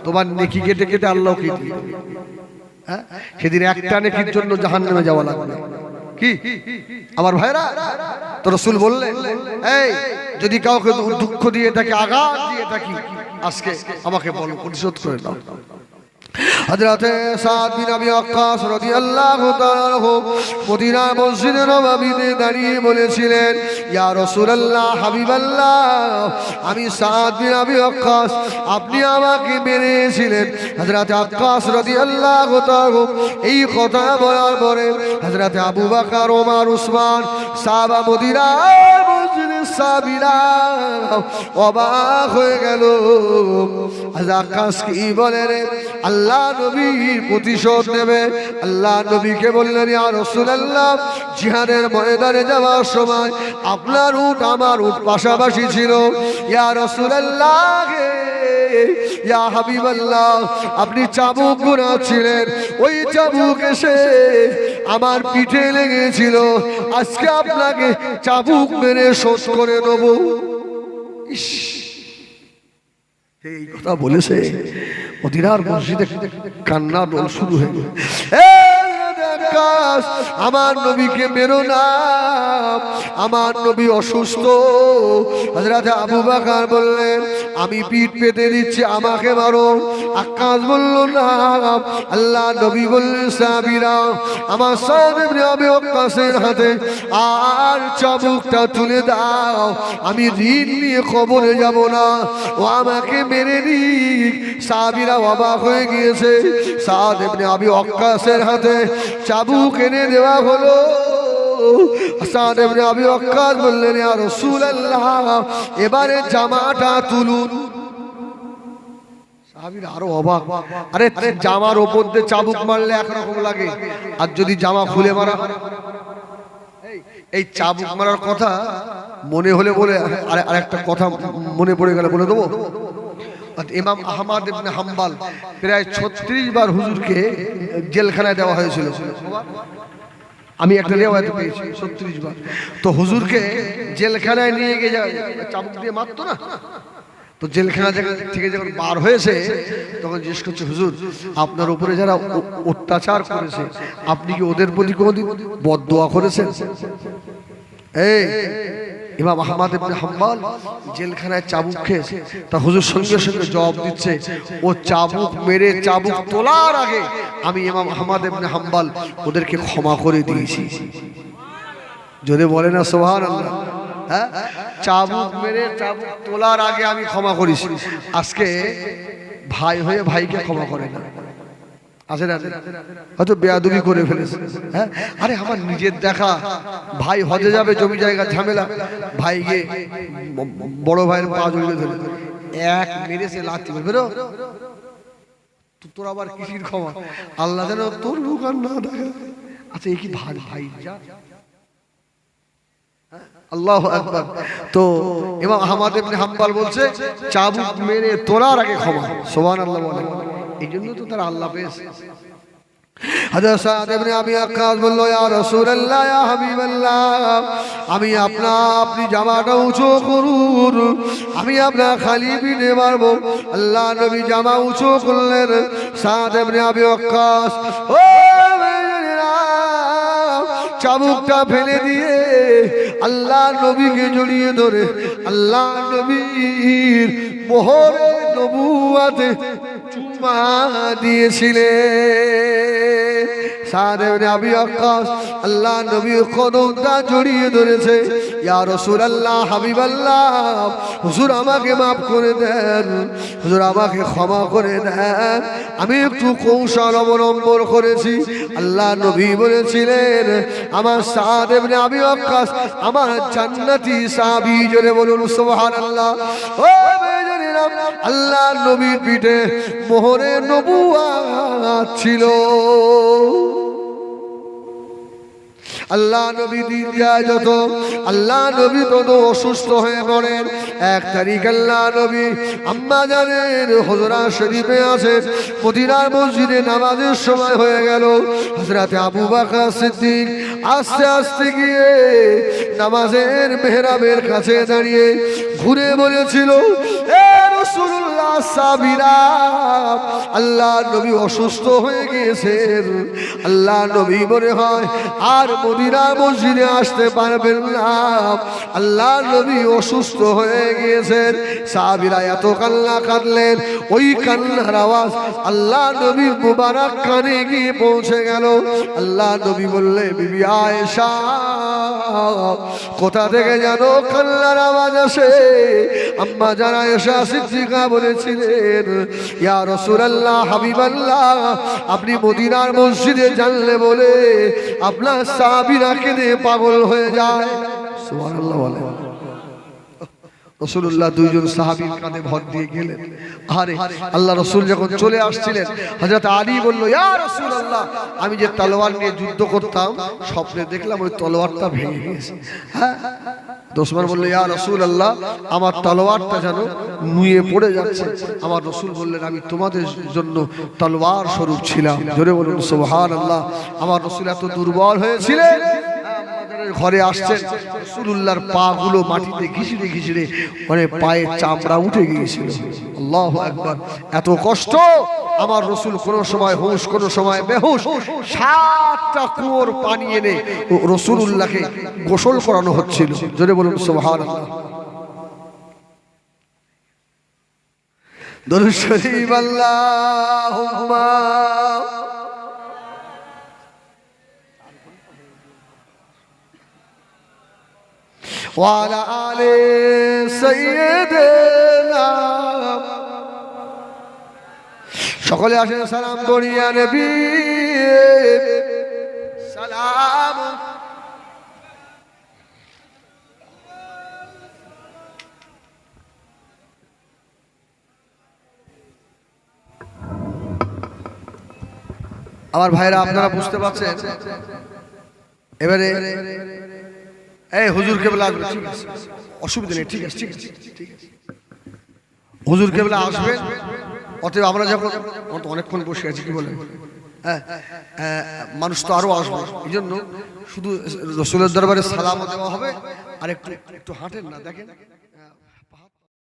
[SPEAKER 1] তোমার নেকি কেটে কেটে আল্লাহ কি দিবে। হ্যাঁ, সেদিন একটা নেকির জন্য জাহান্নামে যাওয়া লাগবে। কি আমার ভাইরা, তো রাসূল বললেন, এই যদি কাউকে দুঃখ দিয়ে থাকি, আঘাত দিয়ে থাকি, আজকে আমাকে বলো, পরিশোধ করে দাও। হযরতে সাদ বিন আবি ওয়াক্কাস রাদিয়াল্লাহু তাআলা আনহু মদিনা মসজিদে নববীতে দাঁড়িয়ে বলেছিলেন, ইয়া রাসূলুল্লাহ, হাবিবাল্লাহ, আমি সাদ বিন আবি ওয়াক্কাস, আপনি আমাকে মেরেছিলেন। হযরতে ওয়াক্কাস রাদিয়াল্লাহু তাআলা এই কথা বলার পরে হযরতে আবু বকর, ওমর, উসমান, সাহাবা মদিনা মসজিদে সাবিরা অবাক হয়ে গেল। ওয়াক্কাস কি বলে রে, আল্লাহ নবীর প্রতিশোধ নেবে। আল্লাহ নবীকে বললেন, ইয়া রাসূলুল্লাহ, জিহাদের ময়দানে যাওয়ার সময় আপনার উট আমার উট পাশাপাশি ছিল। ইয়া রাসূলুল্লাহ, ইয়া হাবিবাল্লাহ, আপনি চাবুক ঘোরাচ্ছিলেন, ওই চাবুক এসে আমার পিঠে লেগেছিল, আজকে আপনাকে চাবুক মেরে শোধ করে দেব। ইস, এই কথা বলেছে, মদিনার মসজিদে কান্না দোল শুরু হয়ে গেল। আমার নবীকে মেরো না, আমার নবী অসুস্থ। হযরত আবু বকর বললেন, আমি পিঠ পেতে দিচ্ছি, আমাকে মারো। আক্কাস বলল, না। আল্লাহ নবী বললেন, সাহাবীরা, আমার সাদ ইবনে আবি ওয়াক্কাসের হাতে আর চাবুকটা তুলে দাও, আমি ঋণ নিয়ে কবরে যাব না, ও আমাকে মেরে দিক। সাহাবীরা অবাক হয়ে গিয়েছে। সাদ ইবনে আবি ওয়াক্কাসের হাতে চাবুক এনে দেওয়া হলো। সাদ ইবনে আবি ওয়াক্কাস বললেন, ইয়া রাসূলুল্লাহ, এবারে জামাটা তুলুন। সাহাবীরা আরো অবাক, আরে জামার উপর দিয়ে চাবুক মারলে একরকম লাগে, আর যদি জামা খুলে মারা। এই চাবুক মারার কথা মনে হলে বলে আরেকটা কথা মনে পড়ে গেল, বলে দেবো। ইমাম আহমদ ইবনে হাম্বল প্রায় 36 বার হুজুরকে জেলখানায় দেওয়া হয়েছিল। আমি একটা রিওয়ায়াত পেয়েছি 36 বার। তো হুজুরকে জেলখানায় নিয়ে গিয়ে চাবুক দিয়ে মারতো না, তো জেলখানা থেকে যখন বার হয়েছে তখন জিজ্ঞেস করছে, হুজুর, আপনার উপরে যারা অত্যাচার করেছে, আপনি কি ওদের প্রতি কোনোদিন বদদোয়া করেছেন? এই ইমাম আহমদ ইবনে হাম্বল জেলখানায় চাবুক খেয়েছে, তা হুজুর সঙ্গে সঙ্গে জবাব দিচ্ছে, ও চাবুক মেরে চাবুক তোলার আগে আমি ইমাম আহমদ ইবনে হাম্বল ওদেরকে ক্ষমা করে দিয়েছি। যদি বলে না সুবহানাল্লাহ। হ্যাঁ, চাবুক মেরে চাবুক তোলার আগে আমি ক্ষমা করেছি। আজকে ভাই হয়ে ভাইকে ক্ষমা করে না, আছে না? হয়তো বেয়াদবি করে ফেলেছে। হ্যাঁ, আরে আমার নিজের দেখা ভাই হজে যাবে, জমি জায়গা ঝামেলা, ভাইকে বড় ভাইয়ের পা জড়িয়ে ধরে এক মেরেছে লাথি, বেরো, তোর আবার কিসির ক্ষমা? আল্লাহ যেন তোর মুখ আর না দেখা। আচ্ছা, এই কি ভাই ভাই যা, আল্লাহু আকবার। তো ইমাম আহমদ ইবনে হাম্বল বলছে, চাবুক মেরে তোলার আগে ক্ষমা। সুবহানাল্লাহ বলে। এই জন্য তো তারা আল্লাহ পেয়েছে। হযরত সাদ ইবনে আবি ওয়াক্কাস বলল, ইয়া রাসূলুল্লাহ, ইয়া হাবিবাল্লাহ, আমি আপনি জামাটা উঁচু করুন, আমি আপনার খালি পিঠে মারবো। আল্লাহ নবী জামা উঁচু করলেন। সাদ ইবনে আবি ওয়াক্কাস ও চাবুকটা ফেলে দিয়ে আল্লাহ নবীকে জড়িয়ে ধরে আল্লাহ নবীর মোহরে নবুয়াতে চুমা দিয়েছিলেন। সাদ ইবনে আবি ওয়াক্কাস আল্লাহ নবী কদমটা জড়িয়ে ধরেছে, ইয়া রাসূলুল্লাহ হাবিবাল্লাহ, হুজুর আমাকে মাফ করে দেন, হুজুর আমাকে ক্ষমা করে দেন, আমি একটু কৌশল অবলম্বন করেছি। আল্লাহ নবী বলেছিলেন আমার সাদ ইবনে আবি ওয়াক্কাস আমার জান্নাতি সাহাবী, জোরে বলুন সুবহানাল্লাহ। ও বেজনেরা, আল্লাহ নবীর পিঠে মোহরে নবুয়াত ছিল। আল্লাহ নবী দিন যায় যত, আল্লাহ নবী তত অসুস্থ হয়ে পড়েন। এক তারিখ আল্লাহ নবী আম্মা জানের হুজরা শরীফে আছে, মদিনার মসজিদে নামাজের সময় হয়ে গেল। হযরত আবু বকর সিদ্দিক আস্তে আস্তে গিয়ে নামাজের মেহরাবের কাছে দাঁড়িয়ে ঘুরে বলেছিল, এ রাসূলুল্লাহ সাবিরা, আল্লাহ নবী অসুস্থ হয়ে গিয়েছেন, আল্লাহ নবী মনে হয় আর মদিনার মসজিদে আসতে পারবেন না, আল্লাহ নবী অসুস্থ হয়ে গিয়েছেন। সাহাবীরা এত কান্না কাঁদলেন, ওই কান্নার আওয়াজ আল্লাহ নবীর মুবারক কানে গিয়ে পৌঁছে গেল। আল্লাহ নবী বললে, বিবি আয়েশা, কোথা থেকে যেন কান্নার আওয়াজ আসে? আম্মা জান আয়েশা সিদ্দিকা বলেছিলেন, ইয়া রাসূলুল্লাহ হাবিবাল্লাহ, আপনি মদিনার মসজিদে জানলে বলে আপনার সাহাবীরা কেঁদে পাগল হয়ে যায়। সুবহানাল্লাহ বলেন। রাসূলুল্লাহ দুইজন সাহাবীর কাঁধে ভর দিয়ে গেলেন। আরে আল্লাহ রাসূল যখন চলে আসছিলেন, হযরত আলী বলল, ইয়া রাসূলুল্লাহ, আমি যে তলোয়ার নিয়ে যুদ্ধ করতাম স্বপ্নে দেখলাম ওই তলোয়ারটা ভেঙে গেছে। হ্যাঁ, ওসমান বলল, ইয়া রাসূলুল্লাহ, আমার তলোয়ারটা যেন নুয়ে পড়ে যাচ্ছে। আমার রাসূল বললেন, আমি তোমাদের জন্য তলোয়ার স্বরূপ ছিলাম। জোরে বলুন সুবহানাল্লাহ। আমার রাসূল এত দুর্বল হয়েছিলেন, ঘরে আসছেন, রাসূলুল্লাহর পা গুলো মাটিতে ঘিষড়ে ঘিষড়ে মানে পায়ের চামড়া উঠে গিয়েছিল। আল্লাহু আকবার। এত কষ্ট। আমার রাসূল কোন সময় হুঁশ, কোন সময় বেহুশ, 7টা কুয়োর পানি এনে রাসূলুল্লাহকে গোসল করানো হচ্ছিল। জোরে বলুন সুবহানাল্লাহ। দরুদ শরীফ আল্লাহুম্মা ওয়ালা আলে সাইয়্যিদিনা। সকলে আসেন সালাম করিয়া নবী সালাম। আমার ভাইরা, আপনারা বুঝতে পারছেন? এবারে এই হুজুর কেবলা আসবে, ঠিক আছে, অসুবিধা নেই, ঠিক আছে, ঠিক আছে, ঠিক আছে, হুজুর কেবলা আসবেন। অতএব আমরা যখন অনেকক্ষণ বসে আছি, কি বলেন, মানুষ তো আরো আসবে, এই জন্য শুধু রাসূলের দরবারে সালাম দেওয়া হবে। আর একটু একটু হাঁটেন না, দেখেন।